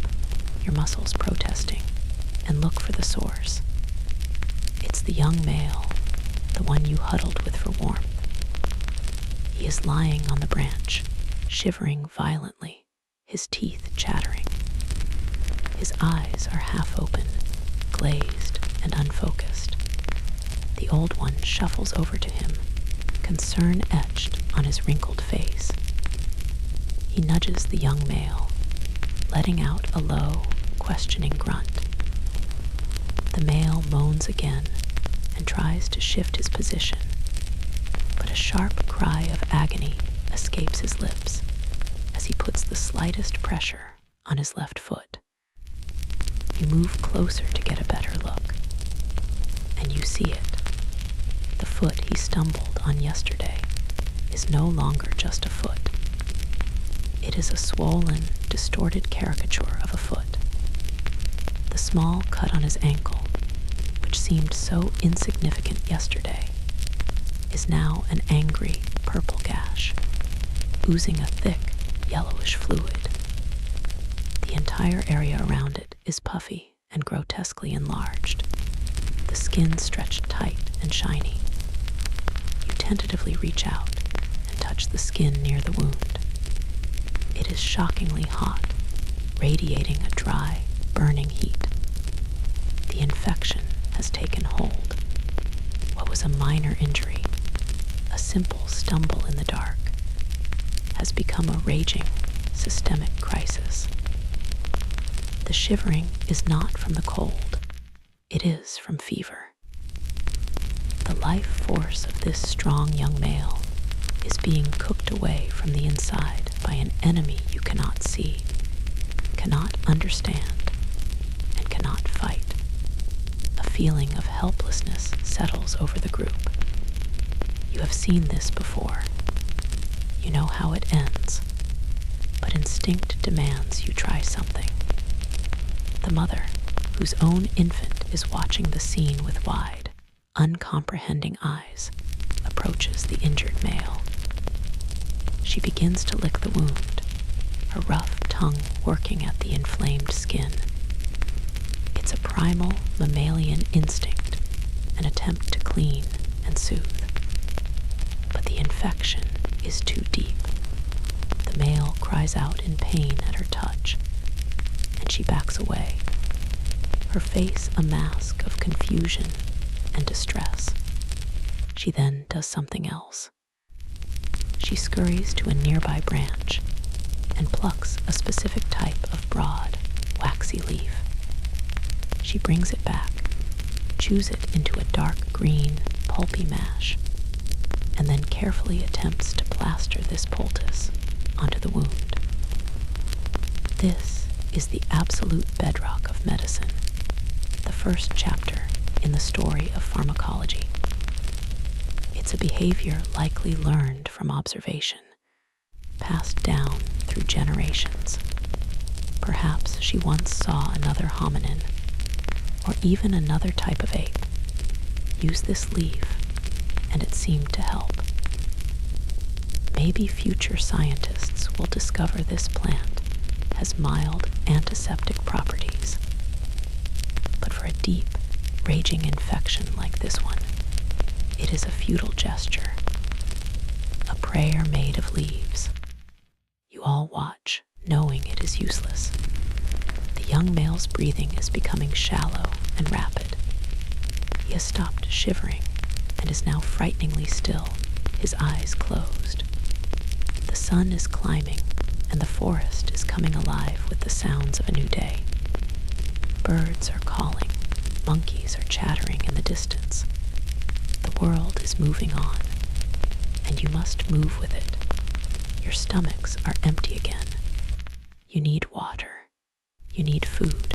your muscles protesting, and look for the source. It's the young male, the one you huddled with for warmth. He is lying on the branch, shivering violently, his teeth chattering. His eyes are half open, glazed and unfocused. The old one shuffles over to him, concern etched on his wrinkled face. He nudges the young male, letting out a low, questioning grunt. The male moans again and tries to shift his position, but a sharp cry of agony escapes his lips as he puts the slightest pressure on his left foot. You move closer to get a better look, and you see it. The foot he stumbled on yesterday is no longer just a foot. It is a swollen, distorted caricature of a foot. The small cut on his ankle, which seemed so insignificant yesterday, is now an angry purple gash, oozing a thick, yellowish fluid. The entire area around it is puffy and grotesquely enlarged, the skin stretched tight and shiny. You tentatively reach out and touch the skin near the wound. It is shockingly hot, radiating a dry, burning heat. The infection has taken hold. What was a minor injury, a simple stumble in the dark, has become a raging, systemic crisis. The shivering is not from the cold, it is from fever. The life force of this strong young male is being cooked away from the inside by an enemy you cannot see, cannot understand, and cannot fight. A feeling of helplessness settles over the group. You have seen this before. You know how it ends, but instinct demands you try something. The mother, whose own infant is watching the scene with wide, uncomprehending eyes, approaches the injured male. She begins to lick the wound, her rough tongue working at the inflamed skin. It's a primal mammalian instinct, an attempt to clean and soothe. But the infection is too deep. The male cries out in pain at her touch, and she backs away, her face a mask of confusion and distress. She then does something else. She scurries to a nearby branch and plucks a specific type of broad, waxy leaf. She brings it back, chews it into a dark green, pulpy mash, and then carefully attempts to plaster this poultice onto the wound. This is the absolute bedrock of medicine, the first chapter in the story of pharmacology. It's a behavior likely learned from observation, passed down through generations. Perhaps she once saw another hominin, or even another type of ape, use this leaf, and it seemed to help. Maybe future scientists will discover this plant has mild antiseptic properties. But for a deep, raging infection like this one, it is a futile gesture, a prayer made of leaves. You all watch, knowing it is useless. The young male's breathing is becoming shallow and rapid. He has stopped shivering and is now frighteningly still, his eyes closed. The sun is climbing, and the forest is coming alive with the sounds of a new day. Birds are calling, monkeys are chattering in the distance. The world is moving on, and you must move with it. Your stomachs are empty again. You need water. You need food.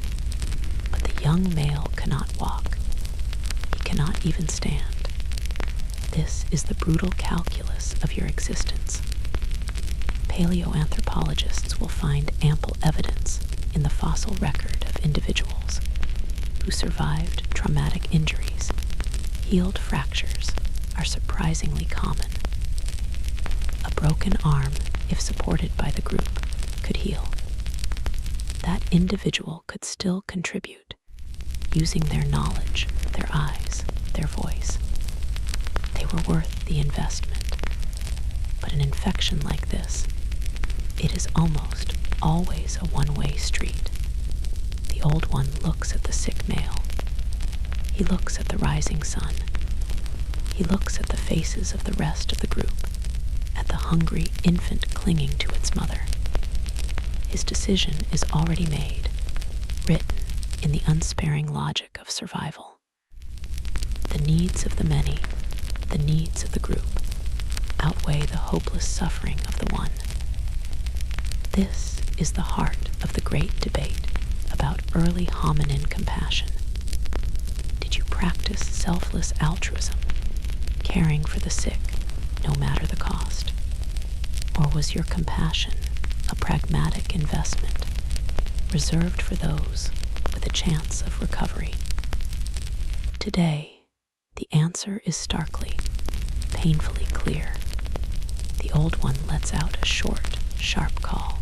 But the young male cannot walk. He cannot even stand. This is the brutal calculus of your existence. Paleoanthropologists will find ample evidence in the fossil record of individuals who survived traumatic injuries. Healed fractures are surprisingly common. A broken arm, if supported by the group, could heal. That individual could still contribute, using their knowledge, their eyes, their voice. They were worth the investment. But an infection like this, it is almost always a one-way street. The old one looks at the sick male. He looks at the rising sun. He He looks at the faces of the rest of the group, at the hungry infant clinging to its mother. His decision is already made, written in the unsparing logic of survival. The needs of the many, the needs of the group, outweigh the hopeless suffering of the one. This is the heart of the great debate about early hominin compassion. Did you practice selfless altruism, caring for the sick, no matter the cost? Or was your compassion a pragmatic investment, reserved for those with a chance of recovery? Today, the answer is starkly, painfully clear. The old one lets out a short, sharp call.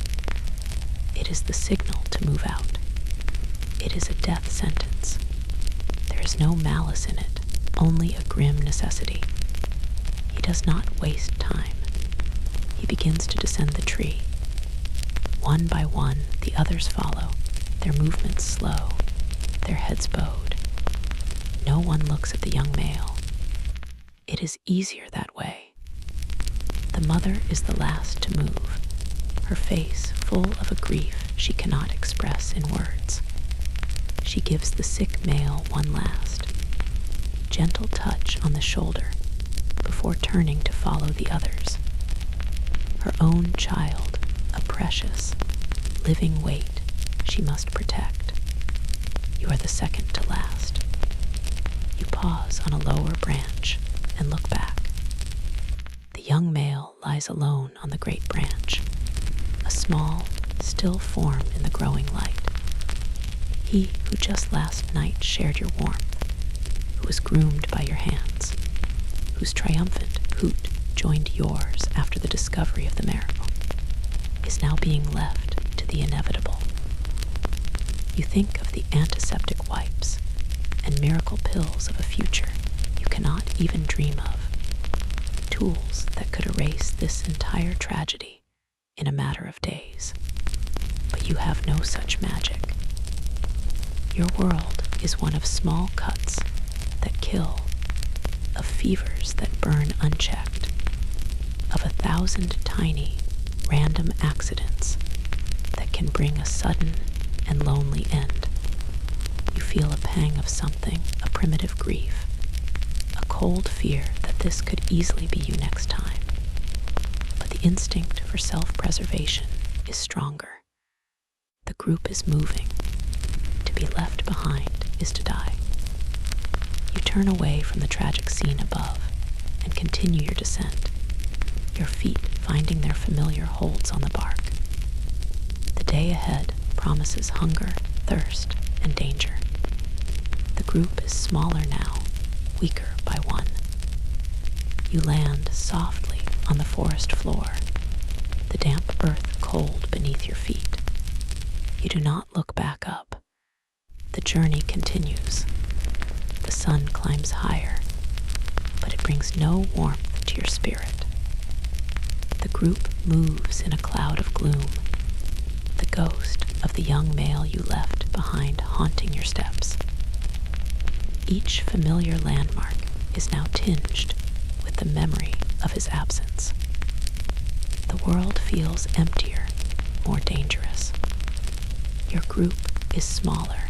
It is the signal to move out. It is a death sentence. There is no malice in it, only a grim necessity. He does not waste time. He begins to descend the tree. One by one, the others follow, their movements slow, their heads bowed. No one looks at the young male. It is easier that way. The mother is the last to move, her face full of a grief she cannot express in words. She gives the sick male one last, gentle touch on the shoulder before turning to follow the others. Her own child, a precious, living weight she must protect. You are the second to last. You pause on a lower branch and look back. The young male lies alone on the great branch, a small, still form in the growing light. He who just last night shared your warmth, who was groomed by your hands, whose triumphant hoot joined yours after the discovery of the miracle, is now being left to the inevitable. You think of the antiseptic wipes and miracle pills of a future you cannot even dream of, tools that could erase this entire tragedy in a matter of days. But you have no such magic. Your world is one of small cuts that kill, of fevers that burn unchecked, of 1,000 tiny, random accidents that can bring a sudden and lonely end. You feel a pang of something, a primitive grief, a cold fear that this could easily be you next time. But the instinct for self-preservation is stronger. The group is moving. To be left behind is to die. You turn away from the tragic scene above and continue your descent, your feet finding their familiar holds on the bark. The day ahead promises hunger, thirst, and danger. The group is smaller now, weaker by one. You land softly on the forest floor, the damp earth cold beneath your feet. You do not look back up. The journey continues. The sun climbs higher, but it brings no warmth to your spirit. The group moves in a cloud of gloom, the ghost of the young male you left behind haunting your steps. Each familiar landmark is now tinged with the memory of his absence. The world feels emptier, more dangerous. Your group is smaller,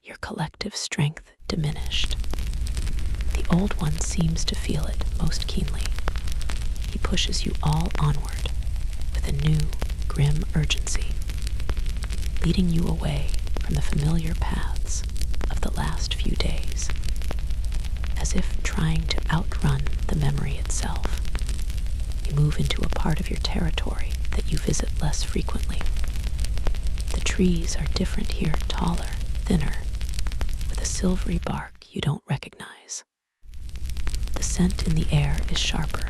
your collective strength diminished. The old one seems to feel it most keenly. He pushes you all onward with a new, grim urgency, leading you away from the familiar paths of the last few days, as if trying to outrun the memory itself. You move into a part of your territory that you visit less frequently. The trees are different here, taller, thinner, with a silvery bark you don't recognize. The scent in the air is sharper,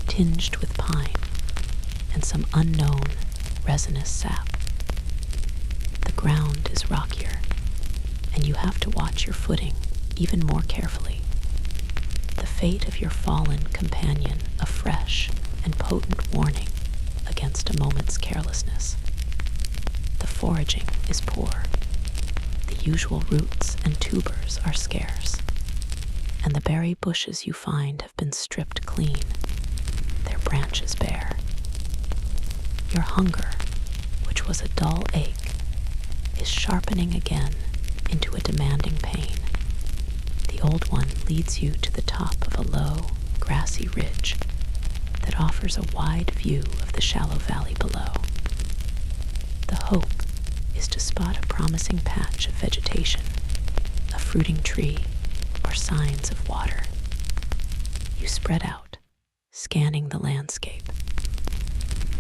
tinged with pine and some unknown resinous sap. The ground is rockier, and you have to watch your footing even more carefully. The fate of your fallen companion a fresh and potent warning against a moment's carelessness. The foraging is poor. The usual roots and tubers are scarce. and the berry bushes you find have been stripped clean, their branches bare. Your hunger, which was a dull ache, is sharpening again into a demanding pain. The old one leads you to the top of a low, grassy ridge that offers a wide view of the shallow valley below. The hope is to spot a promising patch of vegetation, a fruiting tree, or signs of water. You spread out, scanning the landscape.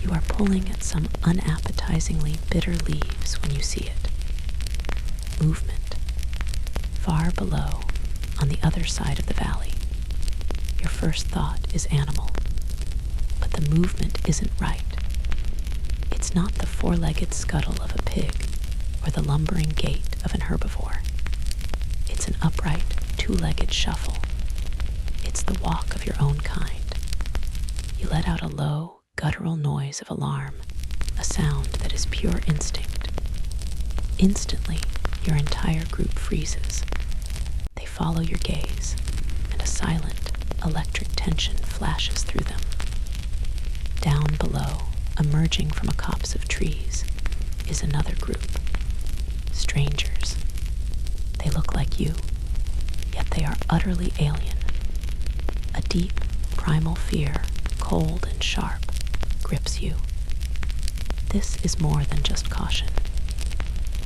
You are pulling at some unappetizingly bitter leaves when you see it. Movement. Far below, on the other side of the valley. Your first thought is animal, but the movement isn't right. It's not the four-legged scuttle of a pig or the lumbering gait of an herbivore. It's an upright, two-legged shuffle. It's the walk of your own kind. You let out a low, guttural noise of alarm, a sound that is pure instinct. Instantly, your entire group freezes. They follow your gaze, and a silent, electric tension flashes through them. Down below, emerging from a copse of trees, is another group. Strangers. They look like you, yet they are utterly alien. A deep, primal fear, cold and sharp, grips you. This is more than just caution.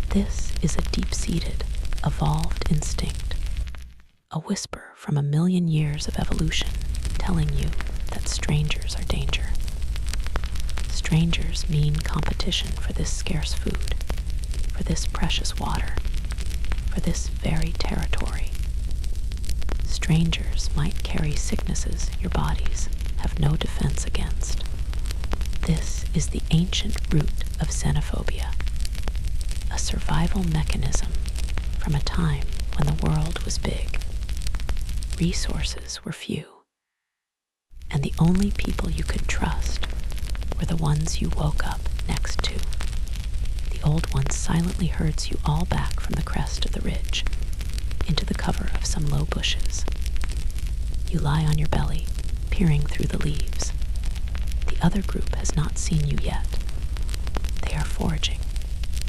This is a deep-seated, evolved instinct, a whisper from 1,000,000 years of evolution telling you that strangers are danger. Strangers mean competition for this scarce food, for this precious water, for this very territory. Strangers might carry sicknesses your bodies have no defense against. This is the ancient root of xenophobia, a survival mechanism from a time when the world was big. Resources were few, and the only people you could trust were the ones you woke up next to. The old one silently herds you all back from the crest of the ridge into the cover of some low bushes. You lie on your belly, peering through the leaves. The other group has not seen you yet. They are foraging,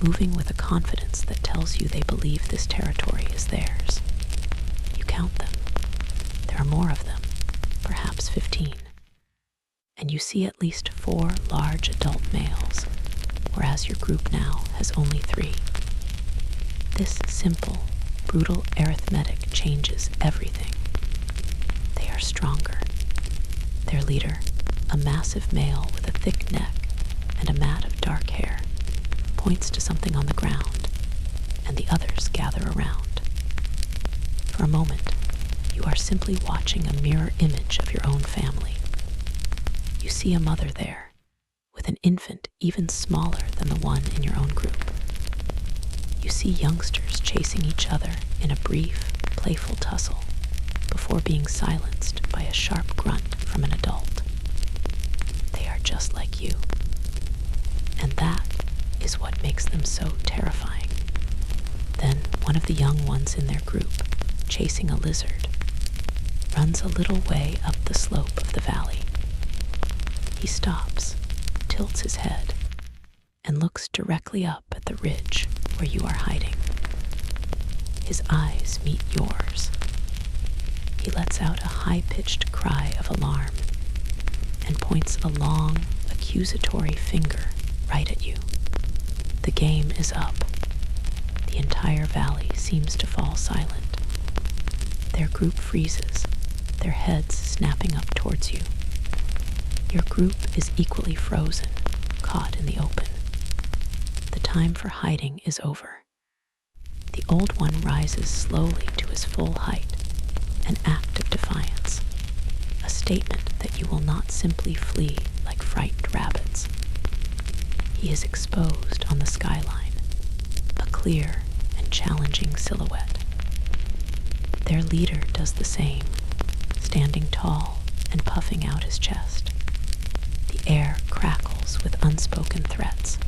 moving with a confidence that tells you they believe this territory is theirs. You count them. There are more of them, perhaps 15. And you see at least 4 large adult males, whereas your group now has only 3. This simple, brutal arithmetic changes everything. They are stronger. Their leader, a massive male with a thick neck and a mat of dark hair, points to something on the ground, and the others gather around. For a moment, you are simply watching a mirror image of your own family. You see a mother there, with an infant even smaller than the one in your own group. You see youngsters chasing each other in a brief, playful tussle before being silenced by a sharp grunt from an adult. They are just like you. And that is what makes them so terrifying. Then one of the young ones in their group, chasing a lizard, runs a little way up the slope of the valley. He stops, tilts his head, and looks directly up at the ridge where you are hiding. His eyes meet yours. He lets out a high-pitched cry of alarm and points a long, accusatory finger right at you. The game is up. The entire valley seems to fall silent. Their group freezes, their heads snapping up towards you. Your group is equally frozen, caught in the open. The time for hiding is over. The old one rises slowly to his full height, an act of defiance, a statement that you will not simply flee like frightened rabbits. He is exposed on the skyline, a clear and challenging silhouette. Their leader does the same, standing tall and puffing out his chest. The air crackles with unspoken threats.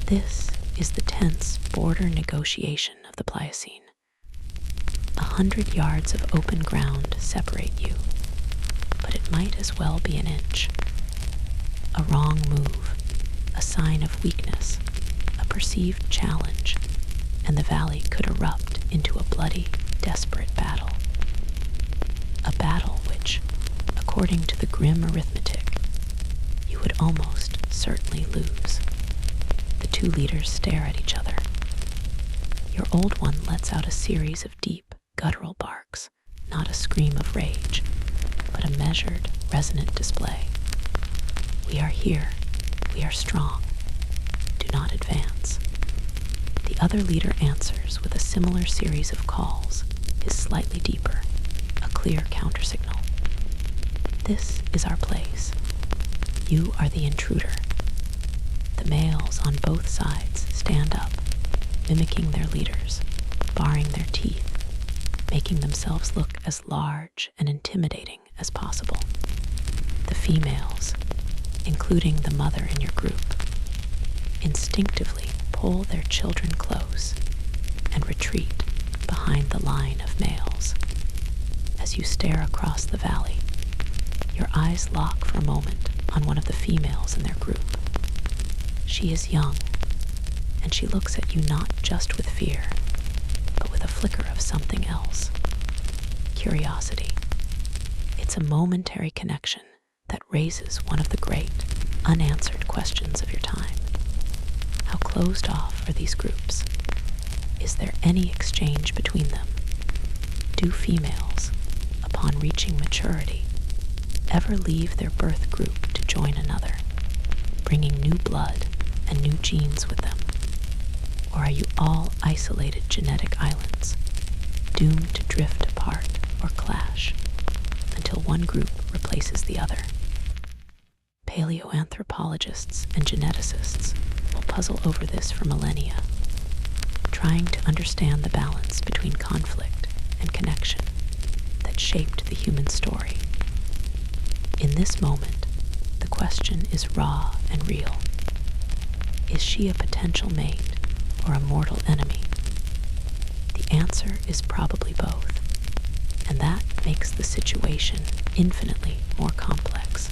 This is the tense border negotiation of the Pliocene. 100 yards of open ground separate you, but it might as well be an inch. A wrong move, a sign of weakness, a perceived challenge, and the valley could erupt into a bloody, desperate battle. A battle which, according to the grim arithmetic, you would almost certainly lose. The two leaders stare at each other. Your old one lets out a series of deep, guttural barks, not a scream of rage, but a measured, resonant display. We are here. We are strong. Do not advance. The other leader answers with a similar series of calls, his slightly deeper, a clear countersignal. This is our place. You are the intruder. The males on both sides stand up, mimicking their leaders, baring their teeth, making themselves look as large and intimidating as possible. The females, including the mother in your group, instinctively pull their children close and retreat behind the line of males. As you stare across the valley, your eyes lock for a moment on one of the females in their group. She is young, and she looks at you not just with fear, but with a flicker of something else. Curiosity. It's a momentary connection that raises one of the great, unanswered questions of your time. How closed off are these groups? Is there any exchange between them? Do females, upon reaching maturity, ever leave their birth group to join another, bringing new blood and new genes with them? Or are you all isolated genetic islands, doomed to drift apart or clash until one group replaces the other? Paleoanthropologists and geneticists will puzzle over this for millennia, trying to understand the balance between conflict and connection that shaped the human story. In this moment, the question is raw and real. Is she a potential mate or a mortal enemy? The answer is probably both, and that makes the situation infinitely more complex.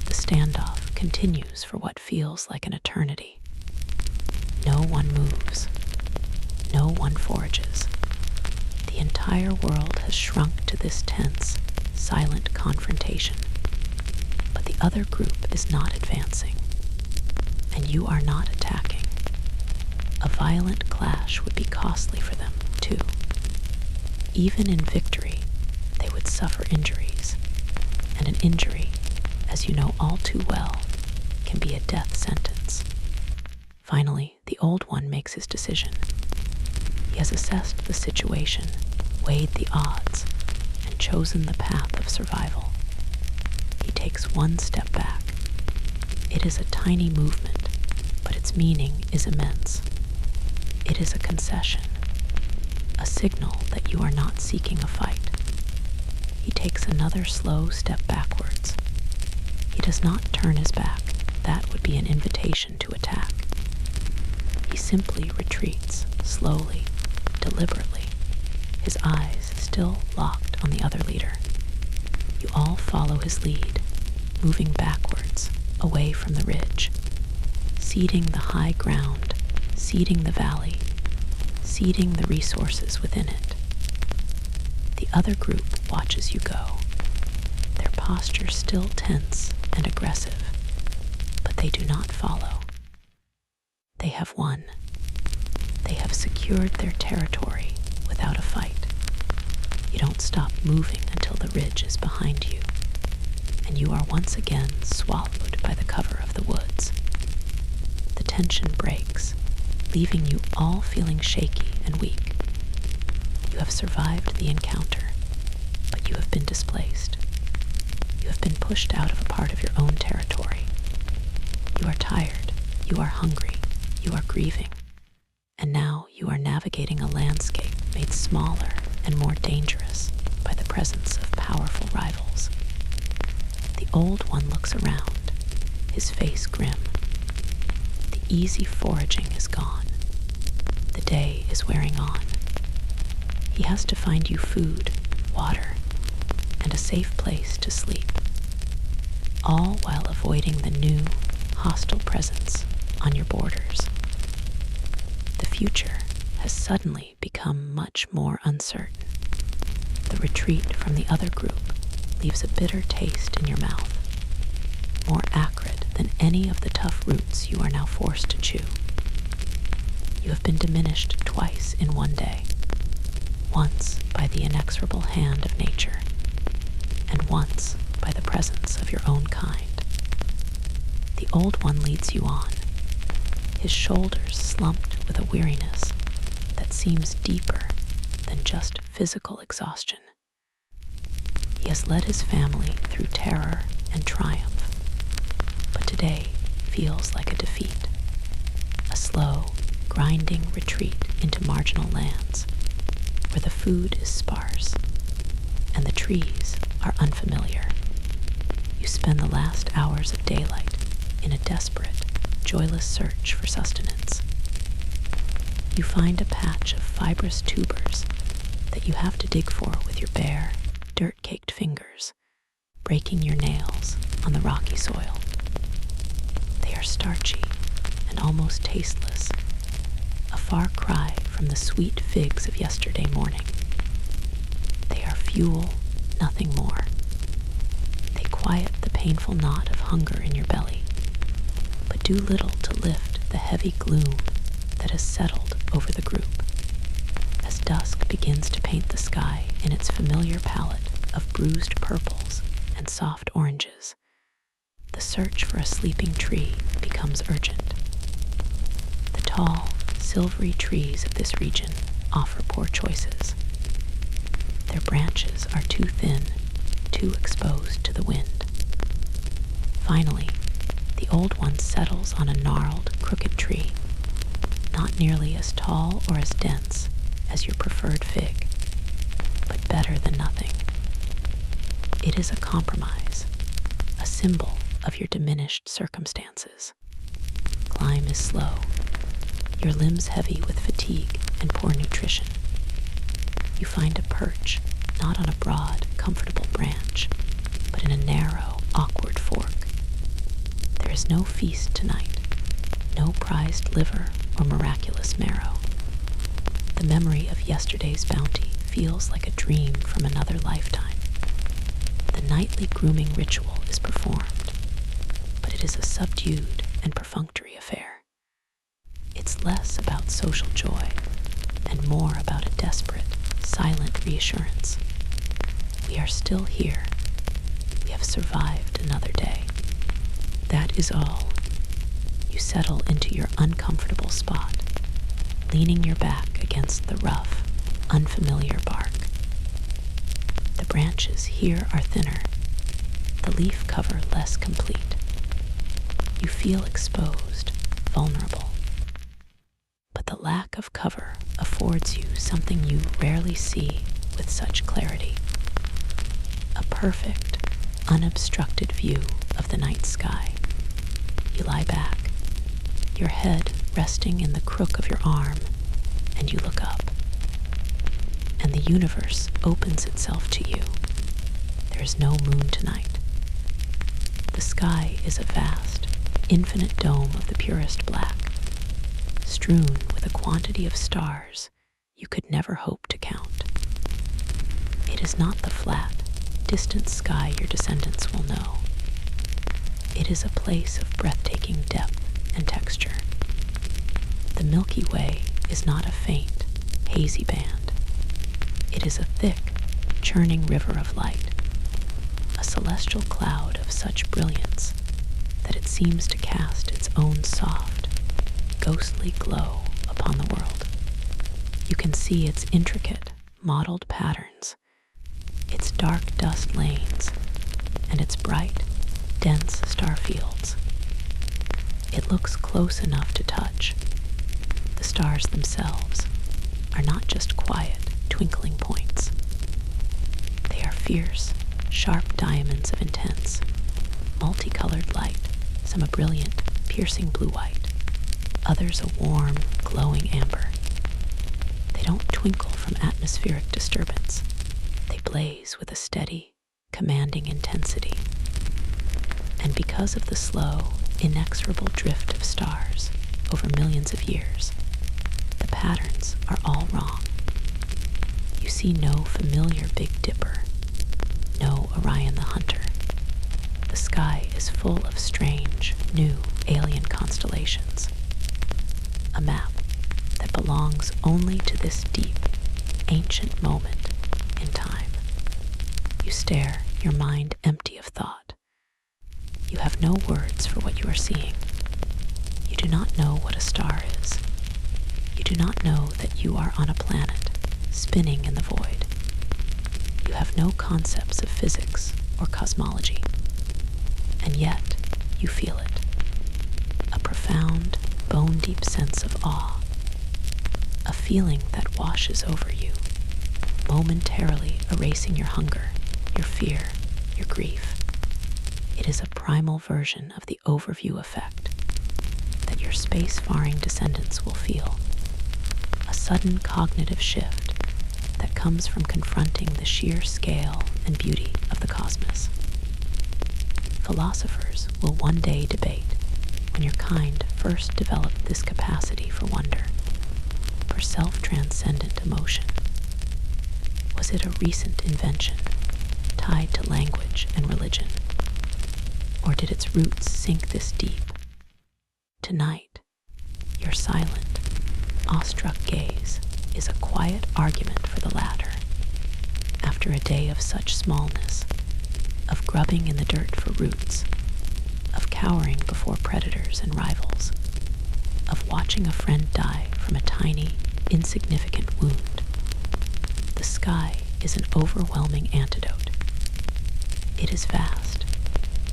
The standoff continues for what feels like an eternity. No one moves. No one forages. The entire world has shrunk to this tense, silent confrontation. But the other group is not advancing, and you are not attacking. A violent clash would be costly for them, too. Even in victory, they would suffer injuries, and an injury, as you know all too well, can be a death sentence. Finally, the old one makes his decision. He has assessed the situation, weighed the odds, and chosen the path of survival. He takes one step back. It is a tiny movement, but its meaning is immense. It is a concession, a signal that you are not seeking a fight. He takes another slow step backwards. He does not turn his back. That would be an invitation to attack. He simply retreats, slowly, deliberately, his eyes still locked on the other leader. You all follow his lead, moving backwards, away from the ridge, ceding the high ground, ceding the valley, ceding the resources within it. The other group watches you go, their posture still tense and aggressive, but they do not follow. They have won. They have secured their territory without a fight. You don't stop moving until the ridge is behind you, and you are once again swallowed by the cover of the woods. The tension breaks, leaving you all feeling shaky and weak. You have survived the encounter, but you have been displaced. You have been pushed out of a part of your own territory. You are tired, you are hungry, you are grieving, and now you are navigating a landscape made smaller and more dangerous by the presence of powerful rivals. The old one looks around, his face grim. The easy foraging is gone. The day is wearing on. He has to find you food, water, and a safe place to sleep, all while avoiding the new, hostile presence on your borders. The future has suddenly become much more uncertain. The retreat from the other group leaves a bitter taste in your mouth, more acrid than any of the tough roots you are now forced to chew. You have been diminished twice in one day, once by the inexorable hand of nature, and once by the presence of your own kind. The old one leads you on, his shoulders slumped with a weariness that seems deeper than just physical exhaustion. He has led his family through terror and triumph, but today feels like a defeat, a slow, grinding retreat into marginal lands where the food is sparse and the trees are unfamiliar. You spend the last hours of daylight in a desperate, joyless search for sustenance. You find a patch of fibrous tubers that you have to dig for with your bare, dirt-caked fingers, breaking your nails on the rocky soil. They are starchy and almost tasteless, a far cry from the sweet figs of yesterday morning. They are fuel, nothing more. They quiet the painful knot of hunger in your belly, but do little to lift the heavy gloom that has settled over the group. As dusk begins to paint the sky in its familiar palette of bruised purples and soft oranges, the search for a sleeping tree becomes urgent. The tall, silvery trees of this region offer poor choices. Their branches are too thin, too exposed to the wind. Finally, the old one settles on a gnarled, crooked tree, not nearly as tall or as dense as your preferred fig, but better than nothing. It is a compromise, a symbol of your diminished circumstances. Climb is slow, your limbs heavy with fatigue and poor nutrition. You find a perch, not on a broad, comfortable branch, but in a narrow, awkward fork. There is no feast tonight, no prized liver or miraculous marrow. The memory of yesterday's bounty feels like a dream from another lifetime. The nightly grooming ritual is performed, but it is a subdued and perfunctory affair. It's less about social joy and more about a desperate, silent reassurance. We are still here. We have survived another day. That is all. You settle into your uncomfortable spot, leaning your back against the rough, unfamiliar bark. The branches here are thinner, the leaf cover less complete. You feel exposed, vulnerable. But the lack of cover affords you something you rarely see with such clarity. A perfect, unobstructed view of the night sky. You lie back, your head resting in the crook of your arm, and you look up. And the universe opens itself to you. There is no moon tonight. The sky is a vast, infinite dome of the purest black, strewn with a quantity of stars you could never hope to count. It is not the flat, distant sky your descendants will know. It is a place of breathtaking depth and texture. The Milky Way is not a faint, hazy band. It is a thick, churning river of light, a celestial cloud of such brilliance that it seems to cast its own soft, ghostly glow upon the world. You can see its intricate, mottled patterns, its dark dust lanes, and its bright, dense star fields. It looks close enough to touch. The stars themselves are not just quiet, twinkling points. They are fierce, sharp diamonds of intense, multicolored light, some a brilliant, piercing blue-white, others a warm, glowing amber. They don't twinkle from atmospheric disturbance. They blaze with a steady, commanding intensity. And because of the slow, inexorable drift of stars over millions of years, the patterns are all wrong. You see no familiar Big Dipper, no Orion the Hunter. The sky is full of strange, new alien constellations. A map that belongs only to this deep, ancient moment in time. You stare, your mind empty of thought. You have no words for what you are seeing. You do not know what a star is. You do not know that you are on a planet, spinning in the void. You have no concepts of physics or cosmology. And yet, you feel it. A profound, bone-deep sense of awe. A feeling that washes over you, momentarily erasing your hunger, your fear, your grief. It is a primal version of the overview effect that your space-faring descendants will feel. A sudden cognitive shift that comes from confronting the sheer scale and beauty of the cosmos. Philosophers will one day debate when your kind first developed this capacity for wonder, for self-transcendent emotion. Was it a recent invention tied to language and religion? Or did its roots sink this deep? Tonight, your silent, awestruck gaze is a quiet argument for the latter. After a day of such smallness, of grubbing in the dirt for roots, of cowering before predators and rivals, of watching a friend die from a tiny, insignificant wound, the sky is an overwhelming antidote. It is vast,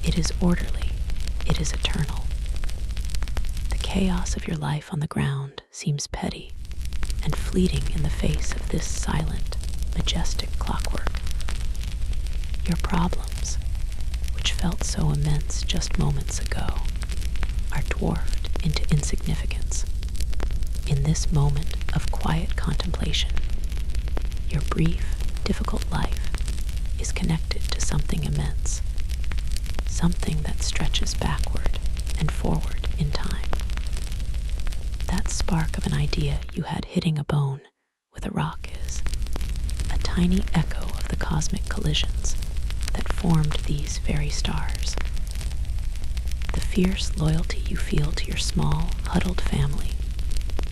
it is orderly, it is eternal. The chaos of your life on the ground seems petty and fleeting in the face of this silent, majestic clockwork. Your problems, which felt so immense just moments ago, are dwarfed into insignificance. In this moment of quiet contemplation, your brief, difficult life is connected to something immense, something that stretches backward and forward in time. That spark of an idea you had hitting a bone with a rock is a tiny echo of the cosmic collisions that formed these very stars. The fierce loyalty you feel to your small, huddled family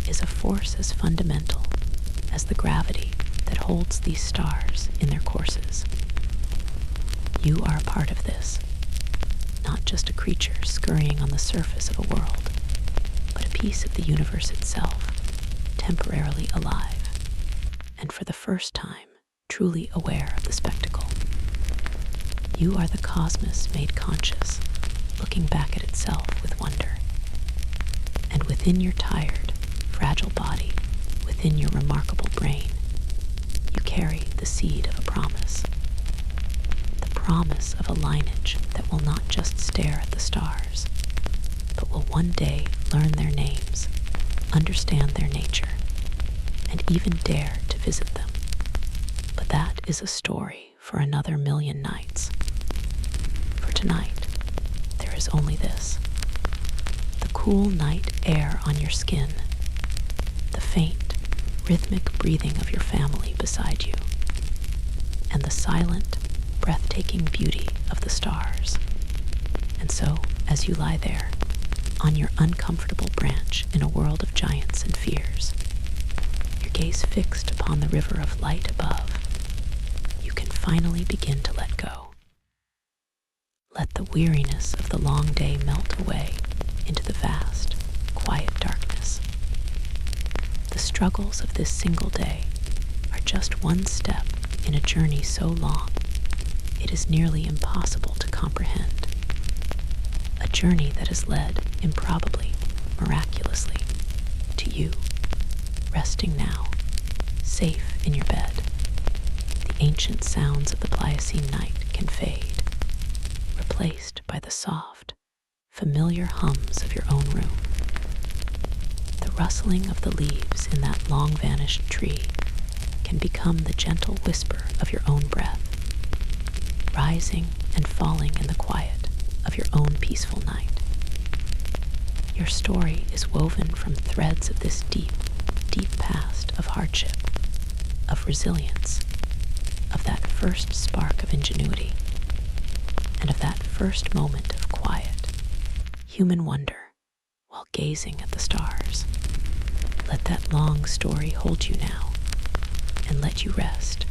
is a force as fundamental as the gravity that holds these stars in their courses. You are a part of this, not just a creature scurrying on the surface of a world, but a piece of the universe itself, temporarily alive, and for the first time, truly aware of the spectacle. You are the cosmos made conscious, looking back at itself with wonder. And within your tired, fragile body, within your remarkable brain, you carry the seed of a promise. The promise of a lineage that will not just stare at the stars, but will one day learn their names, understand their nature, and even dare to visit them. But that is a story for another million nights. For tonight, there is only this: the cool night air on your skin, the faint, rhythmic breathing of your family beside you, and the silent, breathtaking beauty of the stars. And so, as you lie there, on your uncomfortable branch in a world of giants and fears, your gaze fixed upon the river of light above, you can finally begin to let go. Let the weariness of the long day melt away into the vast, quiet darkness. The struggles of this single day are just one step in a journey so long it is nearly impossible to comprehend. A journey that has led, improbably, miraculously, to you, resting now, safe in your bed. The ancient sounds of the Pliocene night can fade, replaced by the soft, familiar hums of your own room. The rustling of the leaves in that long-vanished tree can become the gentle whisper of your own breath, rising and falling in the quiet of your own peaceful night. Your story is woven from threads of this deep, deep past of hardship, of resilience, of that first spark of ingenuity, and of that first moment of quiet, human wonder while gazing at the stars. Let that long story hold you now, and let you rest